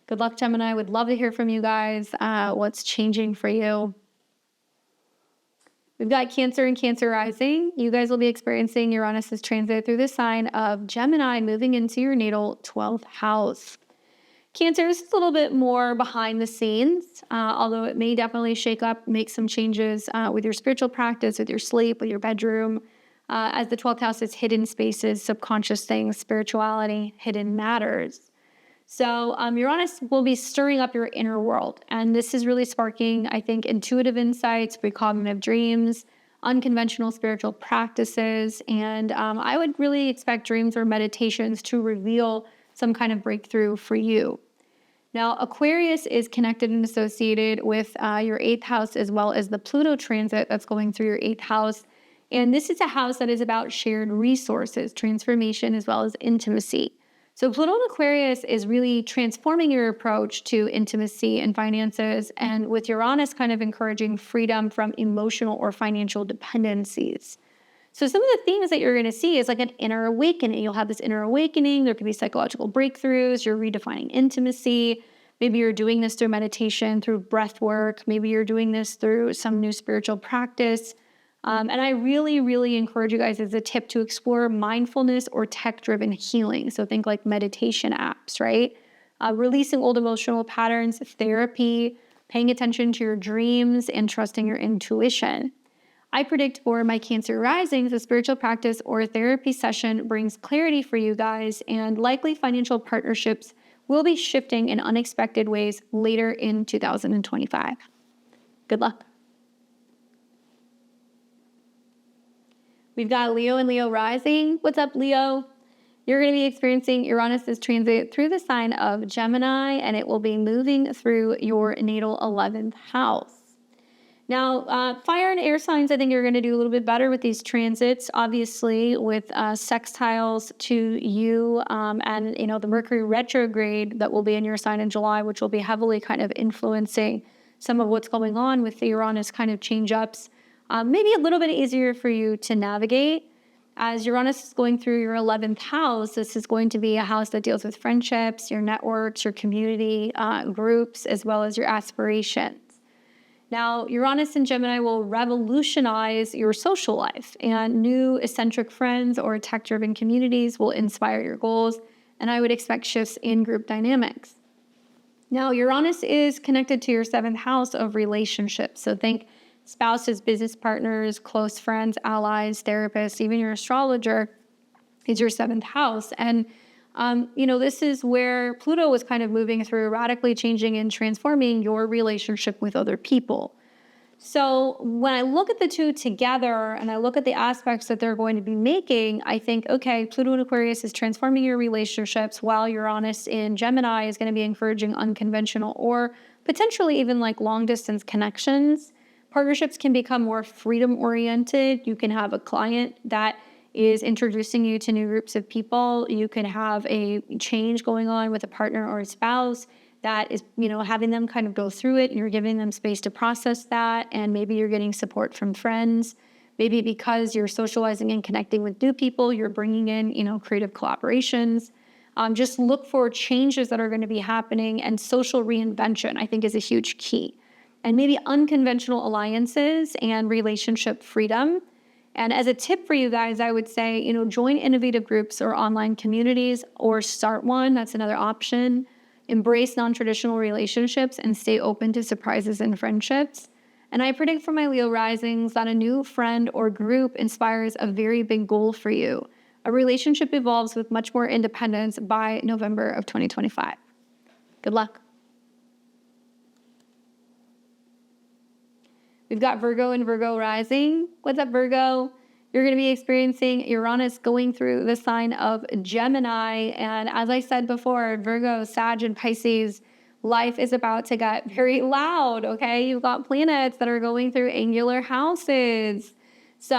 Good luck, Gemini. Would love to hear from you guys. What's changing for you? We've got Cancer and Cancer rising. You guys will be experiencing Uranus's transit through the sign of Gemini, moving into your natal 12th house. Cancer is a little bit more behind the scenes, although it may definitely shake up, make some changes with your spiritual practice, with your sleep, with your bedroom, as the 12th house is hidden spaces, subconscious things, spirituality, hidden matters. So Uranus will be stirring up your inner world. And this is really sparking, I think, intuitive insights, precognitive dreams, unconventional spiritual practices. And I would really expect dreams or meditations to reveal some kind of breakthrough for you. Now, Aquarius is connected and associated with your 8th house, as well as the Pluto transit that's going through your 8th house. And this is a house that is about shared resources, transformation, as well as intimacy. So Pluto in Aquarius is really transforming your approach to intimacy and finances, and with Uranus kind of encouraging freedom from emotional or financial dependencies. So some of the themes that you're going to see is like an inner awakening. You'll have this inner awakening. There could be psychological breakthroughs. You're redefining intimacy. Maybe you're doing this through meditation, through breath work. Maybe you're doing this through some new spiritual practice. And I really, really encourage you guys as a tip to explore mindfulness or tech-driven healing. So think like meditation apps, right? Releasing old emotional patterns, therapy, paying attention to your dreams, and trusting your intuition. I predict for my Cancer risings, a spiritual practice or a therapy session brings clarity for you guys, and likely financial partnerships will be shifting in unexpected ways later in 2025. Good luck. We've got Leo and Leo rising. What's up, Leo? You're going to be experiencing Uranus's transit through the sign of Gemini, and it will be moving through your natal 11th house. Now, fire and air signs, I think you're going to do a little bit better with these transits, obviously, with sextiles to you and, the Mercury retrograde that will be in your sign in July, which will be heavily kind of influencing some of what's going on with the Uranus kind of change-ups. Maybe a little bit easier for you to navigate. As Uranus is going through your 11th house, this is going to be a house that deals with friendships, your networks, your community groups, as well as your aspirations. Now, Uranus and Gemini will revolutionize your social life, and new eccentric friends or tech-driven communities will inspire your goals, and I would expect shifts in group dynamics. Now, Uranus is connected to your 7th house of relationships, so think spouses, business partners, close friends, allies, therapists, even your astrologer is your 7th house. And, this is where Pluto was kind of moving through, radically changing and transforming your relationship with other people. So when I look at the two together and I look at the aspects that they're going to be making, I think, okay, Pluto in Aquarius is transforming your relationships, while Uranus in Gemini is going to be encouraging unconventional or potentially even like long distance connections. Partnerships can become more freedom-oriented. You can have a client that is introducing you to new groups of people. You can have a change going on with a partner or a spouse that is, having them kind of go through it, and you're giving them space to process that, and maybe you're getting support from friends. Maybe because you're socializing and connecting with new people, you're bringing in, creative collaborations. Just look for changes that are going to be happening, and social reinvention, I think, is a huge key. And maybe unconventional alliances and relationship freedom. And as a tip for you guys, I would say, join innovative groups or online communities, or start one. That's another option. Embrace non-traditional relationships and stay open to surprises and friendships. And I predict for my Leo risings that a new friend or group inspires a very big goal for you. A relationship evolves with much more independence by November of 2025. Good luck. We've got Virgo and Virgo rising. What's up, Virgo? You're going to be experiencing Uranus going through the sign of Gemini. And as I said before, Virgo, Sag, and Pisces, life is about to get very loud, okay? You've got planets that are going through angular houses. So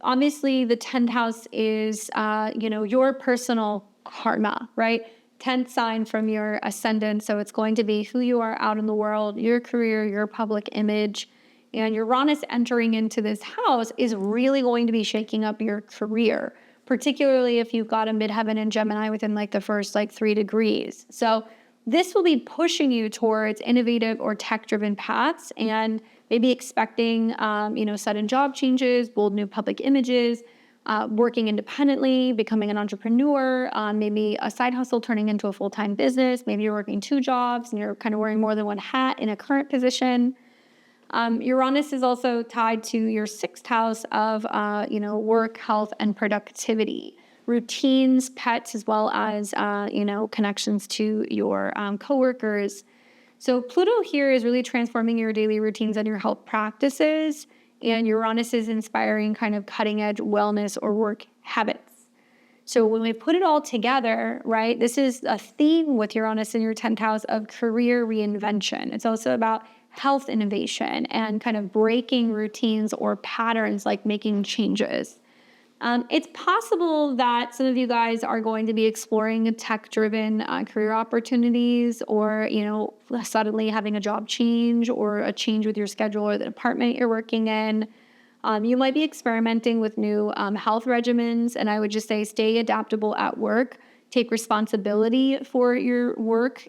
obviously the 10th house is, your personal karma, right? 10th sign from your ascendant. So it's going to be who you are out in the world, your career, your public image. And Uranus entering into this house is really going to be shaking up your career, particularly if you've got a midheaven in Gemini within the first 3 degrees. So this will be pushing you towards innovative or tech-driven paths, and maybe expecting, sudden job changes, bold new public images, working independently, becoming an entrepreneur, maybe a side hustle turning into a full-time business. Maybe you're working 2 jobs and you're kind of wearing more than one hat in a current position. Uranus is also tied to your 6th house of, work, health, and productivity, routines, pets, as well as, connections to your coworkers. So Pluto here is really transforming your daily routines and your health practices, and Uranus is inspiring kind of cutting-edge wellness or work habits. So when we put it all together, right, this is a theme with Uranus in your 10th house of career reinvention. It's also about health innovation and kind of breaking routines or patterns, like making changes. It's possible that some of you guys are going to be exploring tech-driven career opportunities, or, suddenly having a job change or a change with your schedule or the department you're working in. You might be experimenting with new health regimens, and I would just say stay adaptable at work. Take responsibility for your work,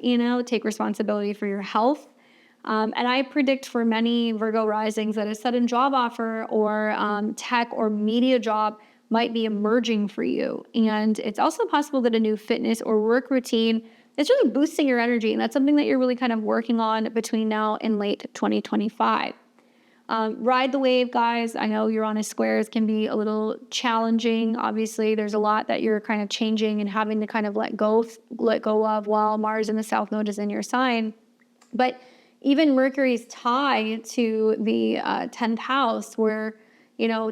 take responsibility for your health. And I predict for many Virgo risings that a sudden job offer or tech or media job might be emerging for you. And it's also possible that a new fitness or work routine is really boosting your energy. And that's something that you're really kind of working on between now and late 2025. Ride the wave, guys. I know Uranus squares can be a little challenging. Obviously, there's a lot that you're kind of changing and having to kind of let go of while Mars in the South Node is in your sign. But even Mercury's tie to the 10th house, where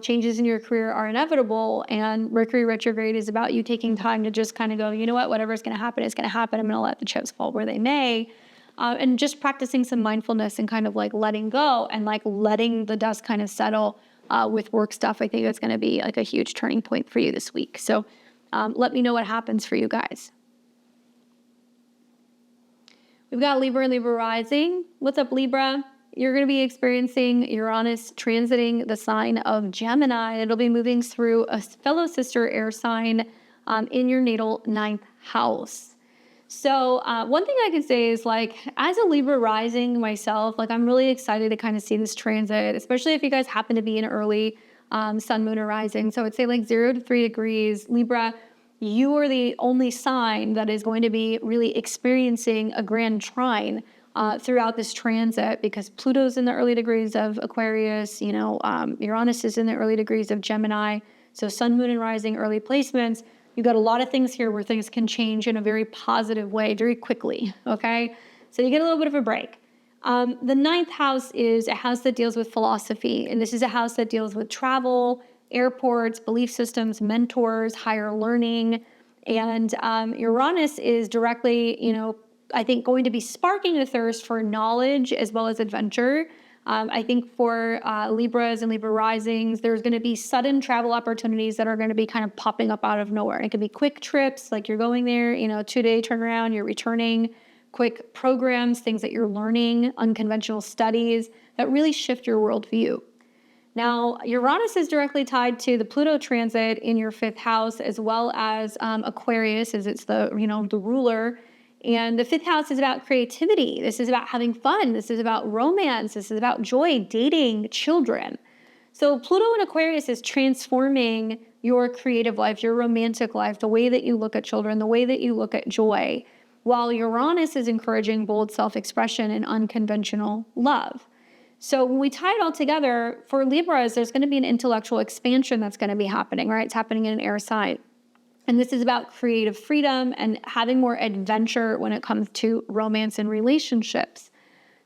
changes in your career are inevitable, and Mercury retrograde is about you taking time to just kind of go, whatever's going to happen is going to happen. I'm going to let the chips fall where they may. And just practicing some mindfulness and kind of letting go and letting the dust kind of settle with work stuff. I think that's going to be a huge turning point for you this week. So let me know what happens for you guys. We've got Libra and Libra rising. What's up, Libra? You're going to be experiencing Uranus transiting the sign of Gemini. It'll be moving through a fellow sister air sign in your natal 9th house. So one thing I can say is, as a Libra rising myself, I'm really excited to kind of see this transit, especially if you guys happen to be in early sun, moon, or rising. So I'd say 0 to 3 degrees. Libra, you are the only sign that is going to be really experiencing a grand trine throughout this transit, because Pluto's in the early degrees of Aquarius, Uranus is in the early degrees of Gemini. So sun, moon, and rising early placements. You've got a lot of things here where things can change in a very positive way very quickly, okay? So you get a little bit of a break. The 9th house is a house that deals with philosophy, and this is a house that deals with travel, airports, belief systems, mentors, higher learning. And Uranus is directly, I think, going to be sparking a thirst for knowledge as well as adventure. I think for Libras and Libra risings, there's going to be sudden travel opportunities that are going to be kind of popping up out of nowhere. It could be quick trips, you're going there, 2-day turnaround, you're returning, quick programs, things that you're learning, unconventional studies that really shift your worldview. Now, Uranus is directly tied to the Pluto transit in your 5th house, as well as Aquarius, as it's the ruler. And the 5th house is about creativity. This is about having fun. This is about romance. This is about joy, dating, children. So Pluto in Aquarius is transforming your creative life, your romantic life, the way that you look at children, the way that you look at joy, while Uranus is encouraging bold self-expression and unconventional love. So when we tie it all together, for Libras, there's going to be an intellectual expansion that's going to be happening, right? It's happening in an air sign. And this is about creative freedom and having more adventure when it comes to romance and relationships.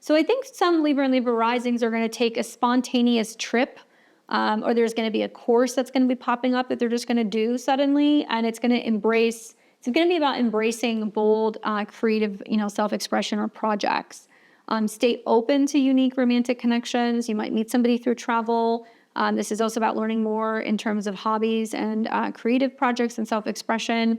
So I think some Libra and Libra risings are going to take a spontaneous trip, or there's going to be a course that's going to be popping up that they're just going to do suddenly, and it's going to be about embracing bold, creative, self-expression or projects. Stay open to unique romantic connections. You might meet somebody through travel. This is also about learning more in terms of hobbies and creative projects and self-expression.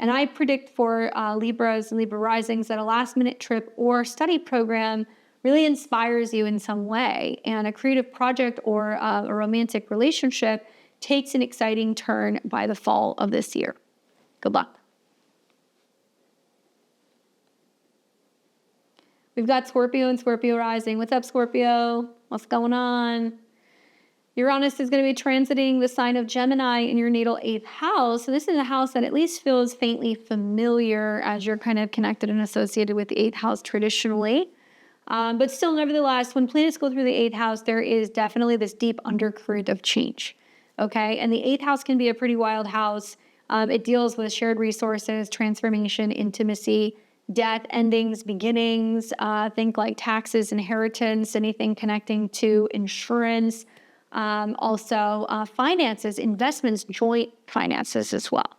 And I predict for Libras and Libra risings that a last-minute trip or study program really inspires you in some way. And a creative project or a romantic relationship takes an exciting turn by the fall of this year. Good luck. We've got Scorpio and Scorpio rising. What's up, Scorpio? What's going on? Uranus is going to be transiting the sign of Gemini in your natal 8th house. So this is a house that at least feels faintly familiar as you're kind of connected and associated with the 8th house traditionally. But still, nevertheless, when planets go through the 8th house, there is definitely this deep undercurrent of change. Okay? And the 8th house can be a pretty wild house. It deals with shared resources, transformation, intimacy, death, endings, beginnings, think like taxes, inheritance, anything connecting to insurance, also finances, investments, joint finances as well.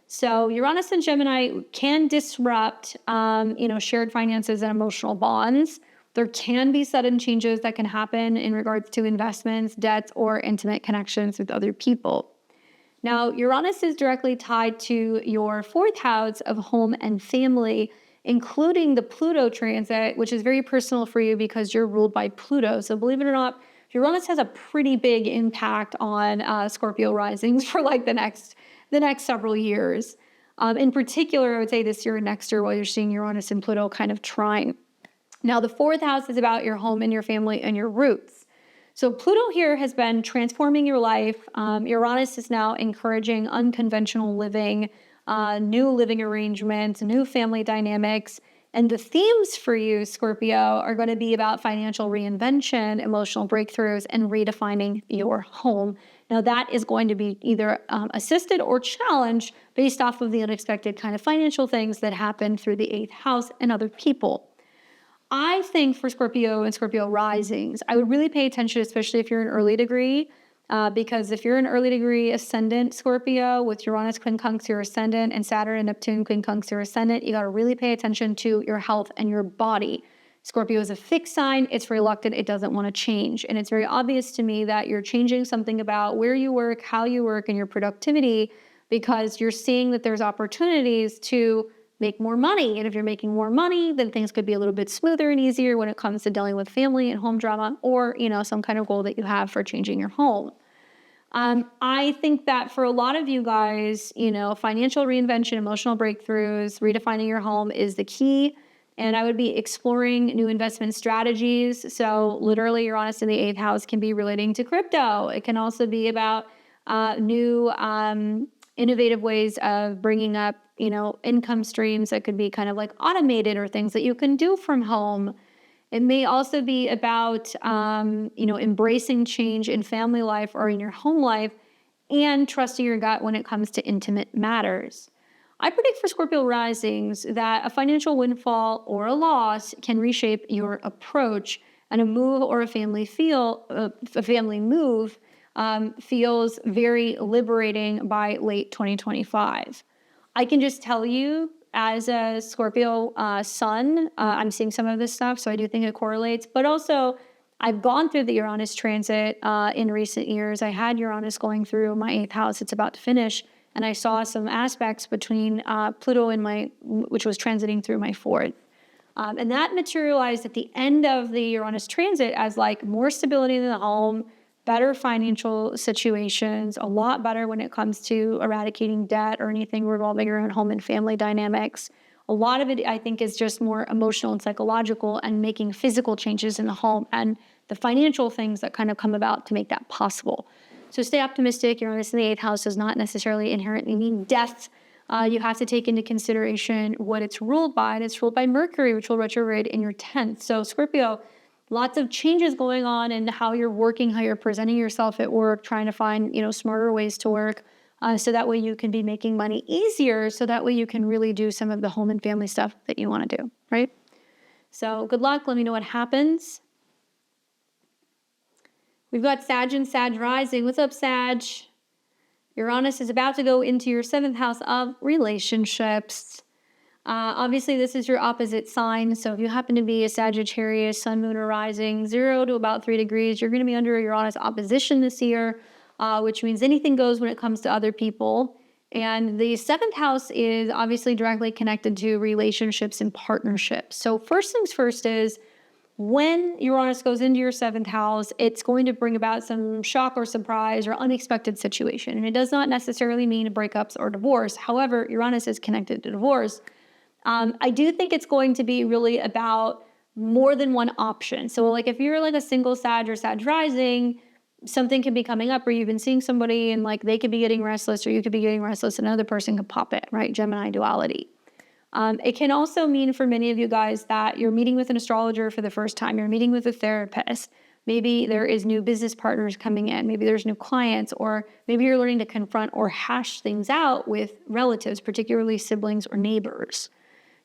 So Uranus and Gemini can disrupt, shared finances and emotional bonds. There can be sudden changes that can happen in regards to investments, debts, or intimate connections with other people. Now, Uranus is directly tied to your 4th house of home and family, including the Pluto transit, which is very personal for you because you're ruled by Pluto. So believe it or not, Uranus has a pretty big impact on Scorpio risings for like the next several years. In particular, I would say this year and next year while you're seeing Uranus and Pluto kind of trine. Now, the 4th house is about your home and your family and your roots. So Pluto here has been transforming your life. Uranus is now encouraging unconventional living, new living arrangements, new family dynamics. And the themes for you, Scorpio, are going to be about financial reinvention, emotional breakthroughs, and redefining your home. Now, that is going to be either assisted or challenged based off of the unexpected kind of financial things that happen through the 8th house and other people. I think for Scorpio and Scorpio risings, I would really pay attention, especially if you're an early degree, because if you're an early degree ascendant Scorpio with Uranus quincunx your ascendant and Saturn and Neptune quincunx your ascendant, you got to really pay attention to your health and your body. Scorpio is a fixed sign. It's reluctant. It doesn't want to change. And it's very obvious to me that you're changing something about where you work, how you work, and your productivity because you're seeing that there's opportunities to make more money. And if you're making more money, then things could be a little bit smoother and easier when it comes to dealing with family and home drama or, some kind of goal that you have for changing your home. I think that for a lot of you guys, financial reinvention, emotional breakthroughs, redefining your home is the key. And I would be exploring new investment strategies. So literally Uranus in the 8th house can be relating to crypto. It can also be about new innovative ways of bringing up income streams that could be kind of like automated or things that you can do from home. It may also be about, embracing change in family life or in your home life and trusting your gut when it comes to intimate matters. I predict for Scorpio risings that a financial windfall or a loss can reshape your approach, and a move or a family move feels very liberating by late 2025. I can just tell you, as a Scorpio sun, I'm seeing some of this stuff, so I do think it correlates. But also, I've gone through the Uranus transit in recent years. I had Uranus going through my 8th house. It's about to finish. And I saw some aspects between Pluto and which was transiting through my 4th. And that materialized at the end of the Uranus transit as like more stability in the home, better financial situations, a lot better when it comes to eradicating debt or anything revolving around home and family dynamics. A lot of it, I think, is just more emotional and psychological and making physical changes in the home and the financial things that kind of come about to make that possible. So stay optimistic. Uranus in the 8th house does not necessarily inherently mean death. You have to take into consideration what it's ruled by, and it's ruled by Mercury, which will retrograde in your 10th. So Scorpio, lots of changes going on in how you're working, how you're presenting yourself at work, trying to find, smarter ways to work. So that way you can be making money easier. So that way you can really do some of the home and family stuff that you want to do, right? So good luck. Let me know what happens. We've got Sag and Sag rising. What's up, Sag? Uranus is about to go into your 7th house of relationships. Obviously, this is your opposite sign. So if you happen to be a Sagittarius, sun, moon, or rising, 0 to about 3 degrees, you're going to be under a Uranus opposition this year, which means anything goes when it comes to other people. And the 7th house is obviously directly connected to relationships and partnerships. So first things first is when Uranus goes into your 7th house, it's going to bring about some shock or surprise or unexpected situation. And it does not necessarily mean breakups or divorce. However, Uranus is connected to divorce. I do think it's going to be really about more than one option. So like if you're like a single Sag or Sag rising, something can be coming up where you've been seeing somebody and like they could be getting restless or you could be getting restless and another person could pop it, right? Gemini duality. It can also mean for many of you guys that you're meeting with an astrologer for the first time, you're meeting with a therapist. Maybe there is new business partners coming in, maybe there's new clients, or maybe you're learning to confront or hash things out with relatives, particularly siblings or neighbors.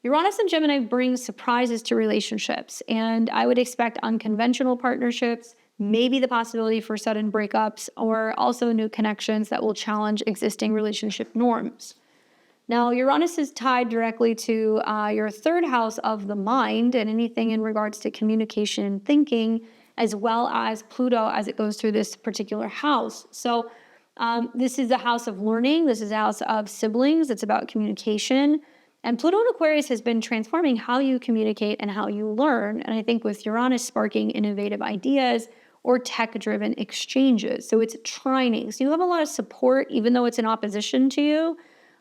Uranus and Gemini brings surprises to relationships, and I would expect unconventional partnerships, maybe the possibility for sudden breakups, or also new connections that will challenge existing relationship norms. Now, Uranus is tied directly to your 3rd house of the mind and anything in regards to communication and thinking, as well as Pluto as it goes through this particular house. So this is a house of learning. This is a house of siblings. It's about communication. And Pluto in Aquarius has been transforming how you communicate and how you learn. And I think with Uranus sparking innovative ideas or tech-driven exchanges. So it's trining. So you have a lot of support, even though it's in opposition to you.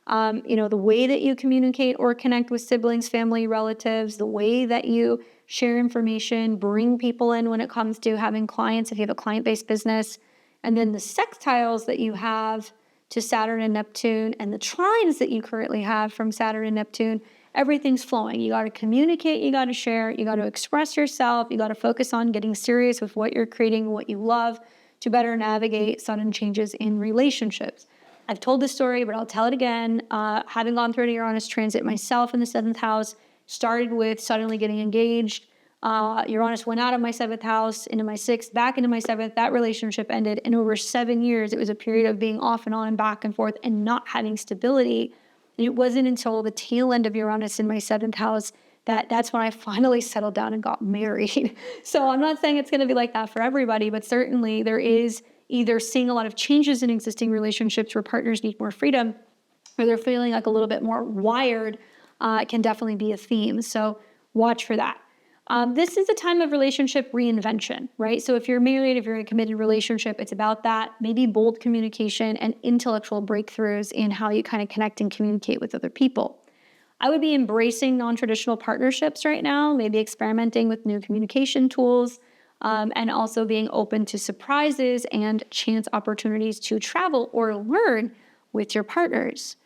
The way that you communicate or connect with siblings, family, relatives, the way that you share information, bring people in when it comes to having clients, if you have a client-based business, and then the sextiles that you have to Saturn and Neptune and the trines that you currently have from Saturn and Neptune, everything's flowing. You got to communicate, you got to share, you got to express yourself, you got to focus on getting serious with what you're creating, what you love to better navigate sudden changes in relationships. I've told this story, but I'll tell it again. Having gone through a Uranus transit myself in the 7th house, started with suddenly getting engaged. Uranus went out of my 7th house, into my 6th, back into my 7th. That relationship ended. And over 7 years, it was a period of being off and on and back and forth and not having stability. And it wasn't until the tail end of Uranus in my 7th house that's when I finally settled down and got married. So I'm not saying it's going to be like that for everybody, but certainly there is either seeing a lot of changes in existing relationships where partners need more freedom, or they're feeling like a little bit more wired, can definitely be a theme. So watch for that. This is a time of relationship reinvention, right? So if you're married, if you're in a committed relationship, it's about that, maybe bold communication and intellectual breakthroughs in how you kind of connect and communicate with other people. I would be embracing non-traditional partnerships right now, maybe experimenting with new communication tools, and also being open to surprises and chance opportunities to travel or learn with your partners.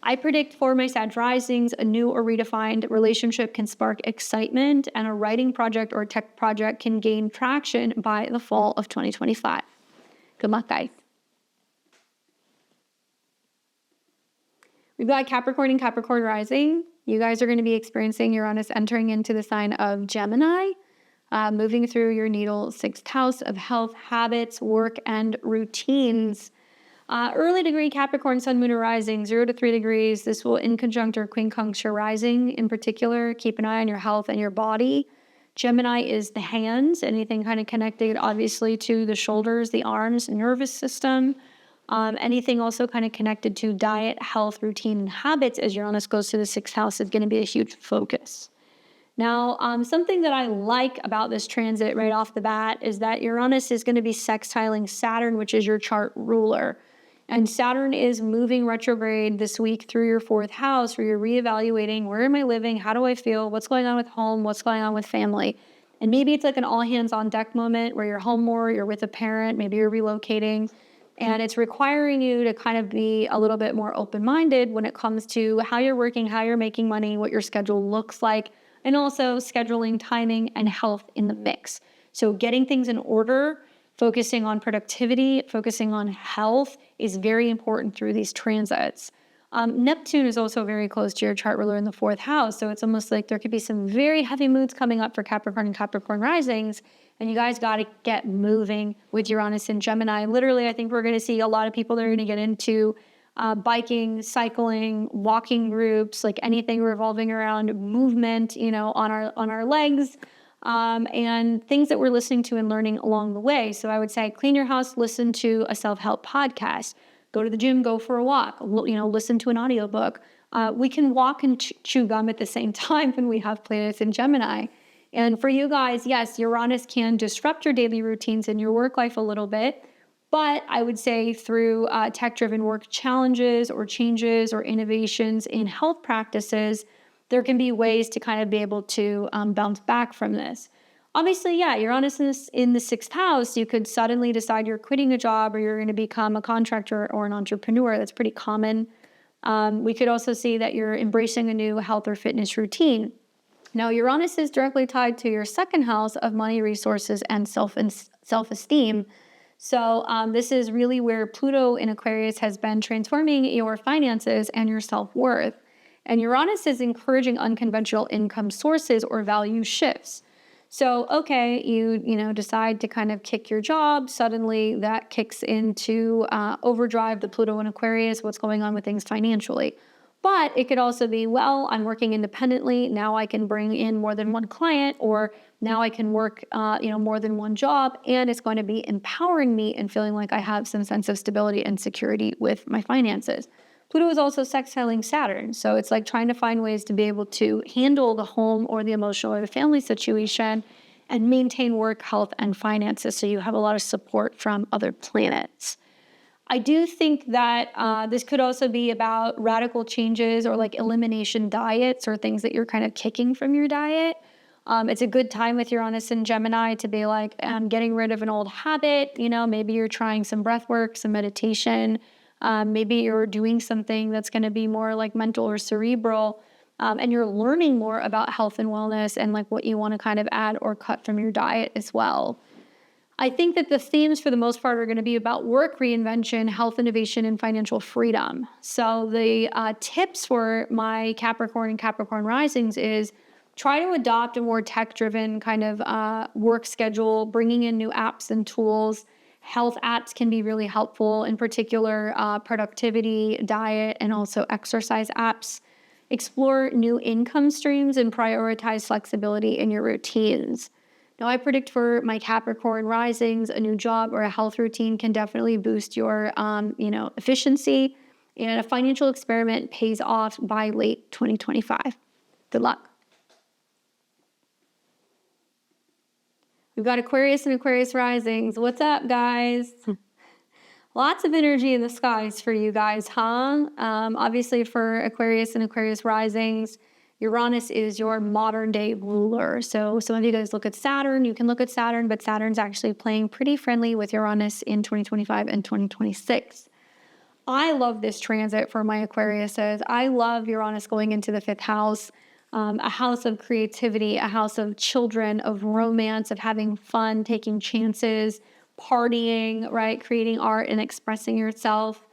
I predict for my Sag risings, a new or redefined relationship can spark excitement, and a writing project or tech project can gain traction by the fall of 2025. Good luck, guys. We've got Capricorn and Capricorn rising. You guys are going to be experiencing Uranus entering into the sign of Gemini, moving through your natal 6th house of health, habits, work, and routines. Early degree Capricorn, sun, moon, or rising, 0 to 3 degrees. This will in conjunct or quincunx your rising in particular. Keep an eye on your health and your body. Gemini is the hands, anything kind of connected obviously to the shoulders, the arms, nervous system. Anything also kind of connected to diet, health, routine, and habits as Uranus goes to the 6th house is going to be a huge focus. Now, something that I like about this transit right off the bat is that Uranus is going to be sextiling Saturn, which is your chart ruler. And Saturn is moving retrograde this week through your fourth house, where you're reevaluating, where am I living? How do I feel? What's going on with home? What's going on with family? And maybe it's like an all hands on deck moment where you're home more, you're with a parent, maybe you're relocating. And it's requiring you to kind of be a little bit more open-minded when it comes to how you're working, how you're making money, what your schedule looks like, and also scheduling, timing, and health in the mix. So getting things in order, focusing on productivity, focusing on health is very important through these transits. Neptune is also very close to your chart ruler in the fourth house. So it's almost like there could be some very heavy moods coming up for Capricorn and Capricorn risings. And you guys got to get moving with Uranus and Gemini. Literally, I think we're going to see a lot of people that are going to get into biking, cycling, walking groups, like anything revolving around movement, on our legs, and things that we're listening to and learning along the way. So I would say clean your house, listen to a self-help podcast, go to the gym, go for a walk, listen to an audiobook. We can walk and chew gum at the same time when we have planets in Gemini. And for you guys, yes, Uranus can disrupt your daily routines and your work life a little bit. But I would say through tech-driven work challenges or changes or innovations in health practices, there can be ways to kind of be able to bounce back from this. Obviously, yeah, Uranus is in the sixth house. You could suddenly decide you're quitting a job or you're going to become a contractor or an entrepreneur. That's pretty common. We could also see that you're embracing a new health or fitness routine. Now, Uranus is directly tied to your second house of money, resources, and self-esteem. So this is really where Pluto in Aquarius has been transforming your finances and your self-worth. And Uranus is encouraging unconventional income sources or value shifts. So, okay, you decide to kind of kick your job. Suddenly that kicks into overdrive, the Pluto in Aquarius, what's going on with things financially. But it could also be, well, I'm working independently. Now I can bring in more than one client, or now I can work, more than one job, and it's going to be empowering me and feeling like I have some sense of stability and security with my finances. Pluto is also sextiling Saturn. So it's like trying to find ways to be able to handle the home or the emotional or the family situation and maintain work, health, and finances. So you have a lot of support from other planets. I do think that this could also be about radical changes or like elimination diets or things that you're kind of kicking from your diet. It's a good time with Uranus and Gemini to be like, I'm getting rid of an old habit. Maybe you're trying some breath work, some meditation. Maybe you're doing something that's going to be more like mental or cerebral. And you're learning more about health and wellness and like what you want to kind of add or cut from your diet as well. I think that the themes for the most part are going to be about work reinvention, health innovation, and financial freedom. So the tips for my Capricorn and Capricorn risings is try to adopt a more tech-driven kind of work schedule, bringing in new apps and tools. Health apps can be really helpful, in particular productivity, diet, and also exercise apps. Explore new income streams and prioritize flexibility in your routines. Now, I predict for my Capricorn risings, a new job or a health routine can definitely boost your, efficiency, and a financial experiment pays off by late 2025. Good luck. We've got Aquarius and Aquarius risings. What's up, guys? Lots of energy in the skies for you guys, huh? Obviously, for Aquarius and Aquarius risings, Uranus is your modern day ruler. So some of you guys look at Saturn. You can look at Saturn, but Saturn's actually playing pretty friendly with Uranus in 2025 and 2026. I love this transit for my Aquariuses. I love Uranus going into the fifth house, a house of creativity, a house of children, of romance, of having fun, taking chances, partying, right? Creating art and expressing yourself.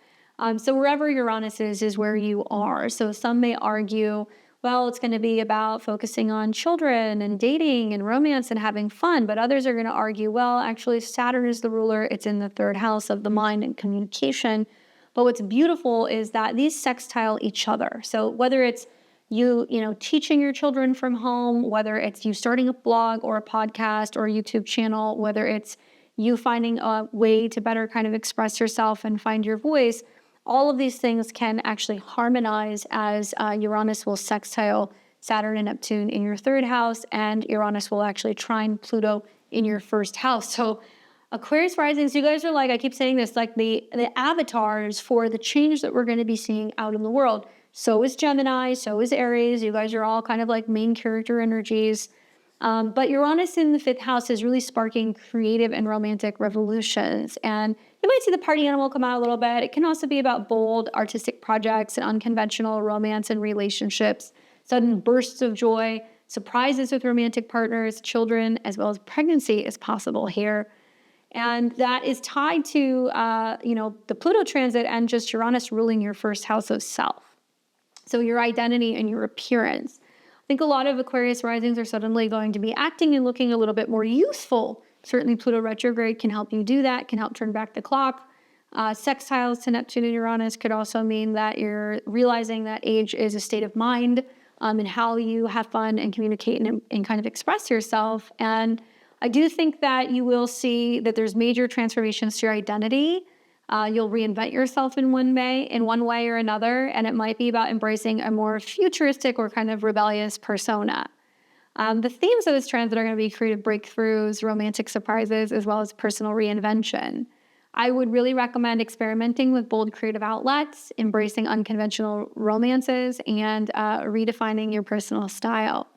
So wherever Uranus is where you are. So some may argue, well, it's going to be about focusing on children and dating and romance and having fun. But others are going to argue, well, actually, Saturn is the ruler. It's in the third house of the mind and communication. But what's beautiful is that these sextile each other. So whether it's you teaching your children from home, whether it's you starting a blog or a podcast or a YouTube channel, whether it's you finding a way to better kind of express yourself and find your voice, all of these things can actually harmonize as Uranus will sextile Saturn and Neptune in your third house, and Uranus will actually trine Pluto in your first house. So Aquarius risings, you guys are like, I keep saying this, like the avatars for the change that we're going to be seeing out in the world. So is Gemini, so is Aries. You guys are all kind of like main character energies. But Uranus in the fifth house is really sparking creative and romantic revolutions. And you might see the party animal come out a little bit. It can also be about bold artistic projects and unconventional romance and relationships, sudden bursts of joy, surprises with romantic partners, children, as well as pregnancy is possible here. And that is tied to, the Pluto transit and just Uranus ruling your first house of self. So your identity and your appearance. I think a lot of Aquarius risings are suddenly going to be acting and looking a little bit more youthful. Certainly Pluto retrograde can help you do that, can help turn back the clock. Sextiles to Neptune and Uranus could also mean that you're realizing that age is a state of mind, and how you have fun and communicate and kind of express yourself. And I do think that you will see that there's major transformations to your identity. You'll reinvent yourself in one way or another, and it might be about embracing a more futuristic or kind of rebellious persona. The themes of this transit are going to be creative breakthroughs, romantic surprises, as well as personal reinvention. I would really recommend experimenting with bold creative outlets, embracing unconventional romances, and redefining your personal style.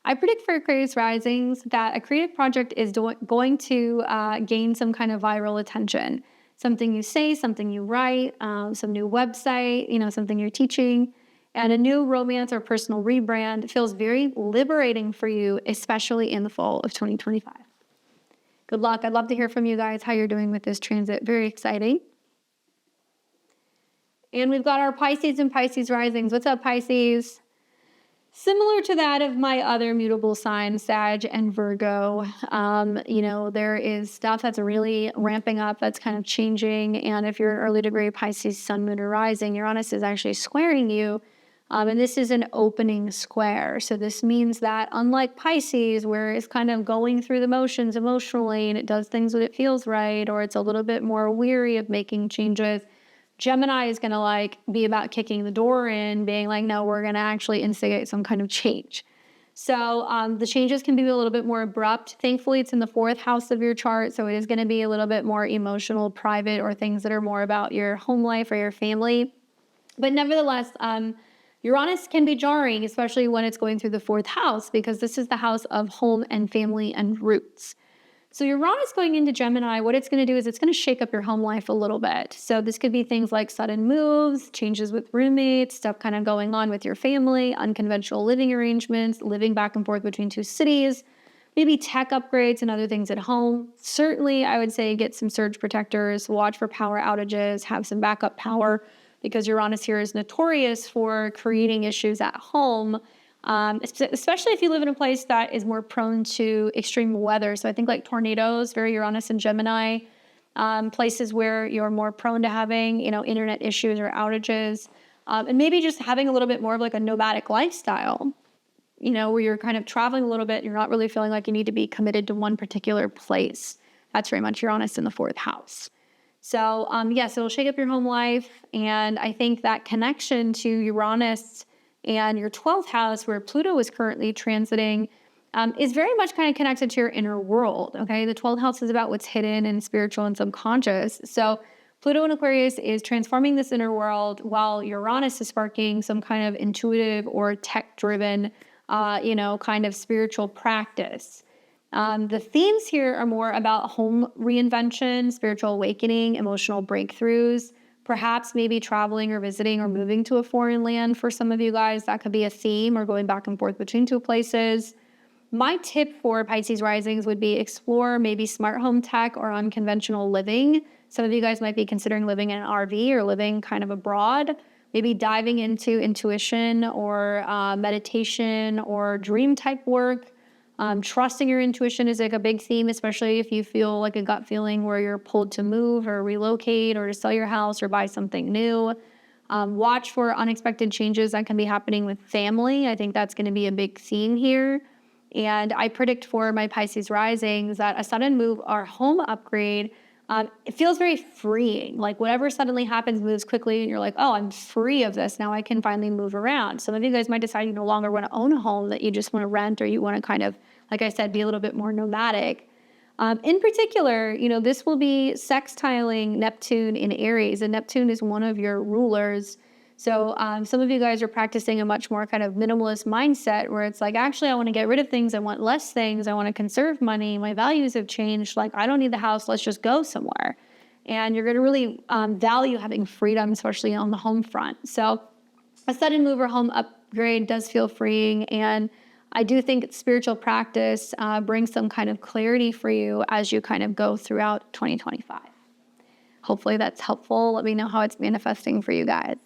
I predict for Aquarius risings that a creative project is going to gain some kind of viral attention. Something you say, something you write, some new website, something you're teaching, and a new romance or personal rebrand feels very liberating for you, especially in the fall of 2025. Good luck. I'd love to hear from you guys how you're doing with this transit. Very exciting. And we've got our Pisces and Pisces risings. What's up, Pisces? Similar to that of my other mutable signs, Sag and Virgo, there is stuff that's really ramping up, that's kind of changing. And if you're an early degree Pisces, Sun, Moon, or Rising, Uranus is actually squaring you. And this is an opening square. So this means that unlike Pisces, where it's kind of going through the motions emotionally and it does things when it feels right, or it's a little bit more weary of making changes, Gemini is going to be about kicking the door in, being like, no, we're going to actually instigate some kind of change. So the changes can be a little bit more abrupt. Thankfully, it's in the fourth house of your chart, so it is going to be a little bit more emotional, private, or things that are more about your home life or your family. But nevertheless, Uranus can be jarring, especially when it's going through the fourth house, because this is the house of home and family and roots. So Uranus going into Gemini, what it's going to do is it's going to shake up your home life a little bit. So this could be things like sudden moves, changes with roommates, stuff kind of going on with your family, unconventional living arrangements, living back and forth between two cities, maybe tech upgrades and other things at home. Certainly, I would say get some surge protectors, watch for power outages, have some backup power, because Uranus here is notorious for creating issues at home. Especially if you live in a place that is more prone to extreme weather. So I think like tornadoes, very Uranus and Gemini, places where you're more prone to having, internet issues or outages, and maybe just having a little bit more of like a nomadic lifestyle, where you're kind of traveling a little bit. You're not really feeling like you need to be committed to one particular place. That's very much Uranus in the fourth house. So yes, it'll shake up your home life. And I think that connection to Uranus and your 12th house, where Pluto is currently transiting, is very much kind of connected to your inner world, okay? The 12th house is about what's hidden and spiritual and subconscious. So Pluto in Aquarius is transforming this inner world, while Uranus is sparking some kind of intuitive or tech-driven, kind of spiritual practice. The themes here are more about home reinvention, spiritual awakening, emotional breakthroughs, perhaps maybe traveling or visiting or moving to a foreign land for some of you guys. That could be a theme, or going back and forth between two places. My tip for Pisces risings would be explore maybe smart home tech or unconventional living. Some of you guys might be considering living in an RV or living kind of abroad, maybe diving into intuition or meditation or dream type work. Trusting your intuition is like a big theme, especially if you feel like a gut feeling where you're pulled to move or relocate or to sell your house or buy something new. Watch for unexpected changes that can be happening with family. I think that's going to be a big theme here. And I predict for my Pisces risings that a sudden move or home upgrade It feels very freeing. Like whatever suddenly happens moves quickly and you're like, oh, I'm free of this. Now I can finally move around. Some of you guys might decide you no longer want to own a home, that you just want to rent, or you want to kind of, like I said, be a little bit more nomadic. In particular, this will be sextiling Neptune in Aries, and Neptune is one of your rulers. So some of you guys are practicing a much more kind of minimalist mindset where it's like, actually, I want to get rid of things. I want less things. I want to conserve money. My values have changed. Like, I don't need the house. Let's just go somewhere. And you're going to really value having freedom, especially on the home front. So a sudden move or home upgrade does feel freeing. And I do think spiritual practice brings some kind of clarity for you as you kind of go throughout 2025. Hopefully that's helpful. Let me know how it's manifesting for you guys.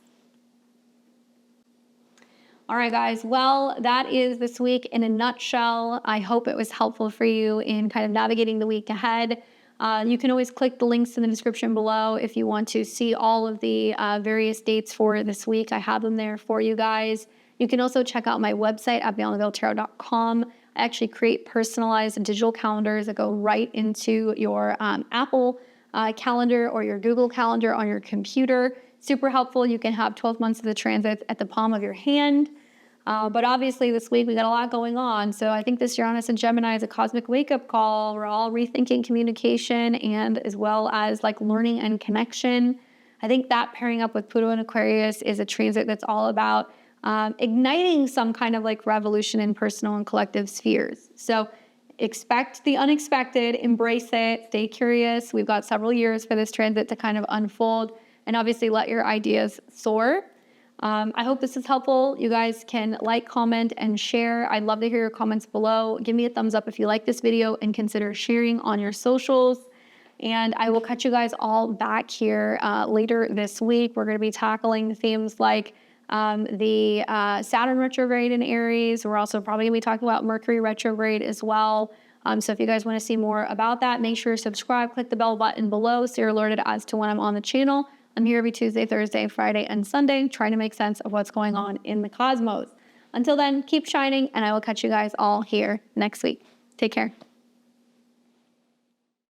All right, guys. Well, that is this week in a nutshell. I hope it was helpful for you in kind of navigating the week ahead. You can always click the links in the description below if you want to see all of the various dates for this week. I have them there for you guys. You can also check out my website at beyondtheveiltarot.com. I actually create personalized digital calendars that go right into your Apple calendar or your Google calendar on your computer. Super helpful. You can have 12 months of the transits at the palm of your hand. But obviously this week we got a lot going on. So I think this Uranus and Gemini is a cosmic wake-up call. We're all rethinking communication, and as well as like learning and connection. I think that pairing up with Pluto and Aquarius is a transit that's all about igniting some kind of like revolution in personal and collective spheres. So expect the unexpected, embrace it, stay curious. We've got several years for this transit to kind of unfold, and obviously let your ideas soar. I hope this is helpful. You guys can like, comment, and share. I'd love to hear your comments below. Give me a thumbs up if you like this video, and consider sharing on your socials. And I will catch you guys all back here later this week. We're going to be tackling themes like the Saturn retrograde in Aries. We're also probably going to be talking about Mercury retrograde as well. So if you guys want to see more about that, make sure to subscribe, click the bell button below so you're alerted as to when I'm on the channel. I'm here every Tuesday, Thursday, Friday, and Sunday, trying to make sense of what's going on in the cosmos. Until then, keep shining, and I will catch you guys all here next week. Take care.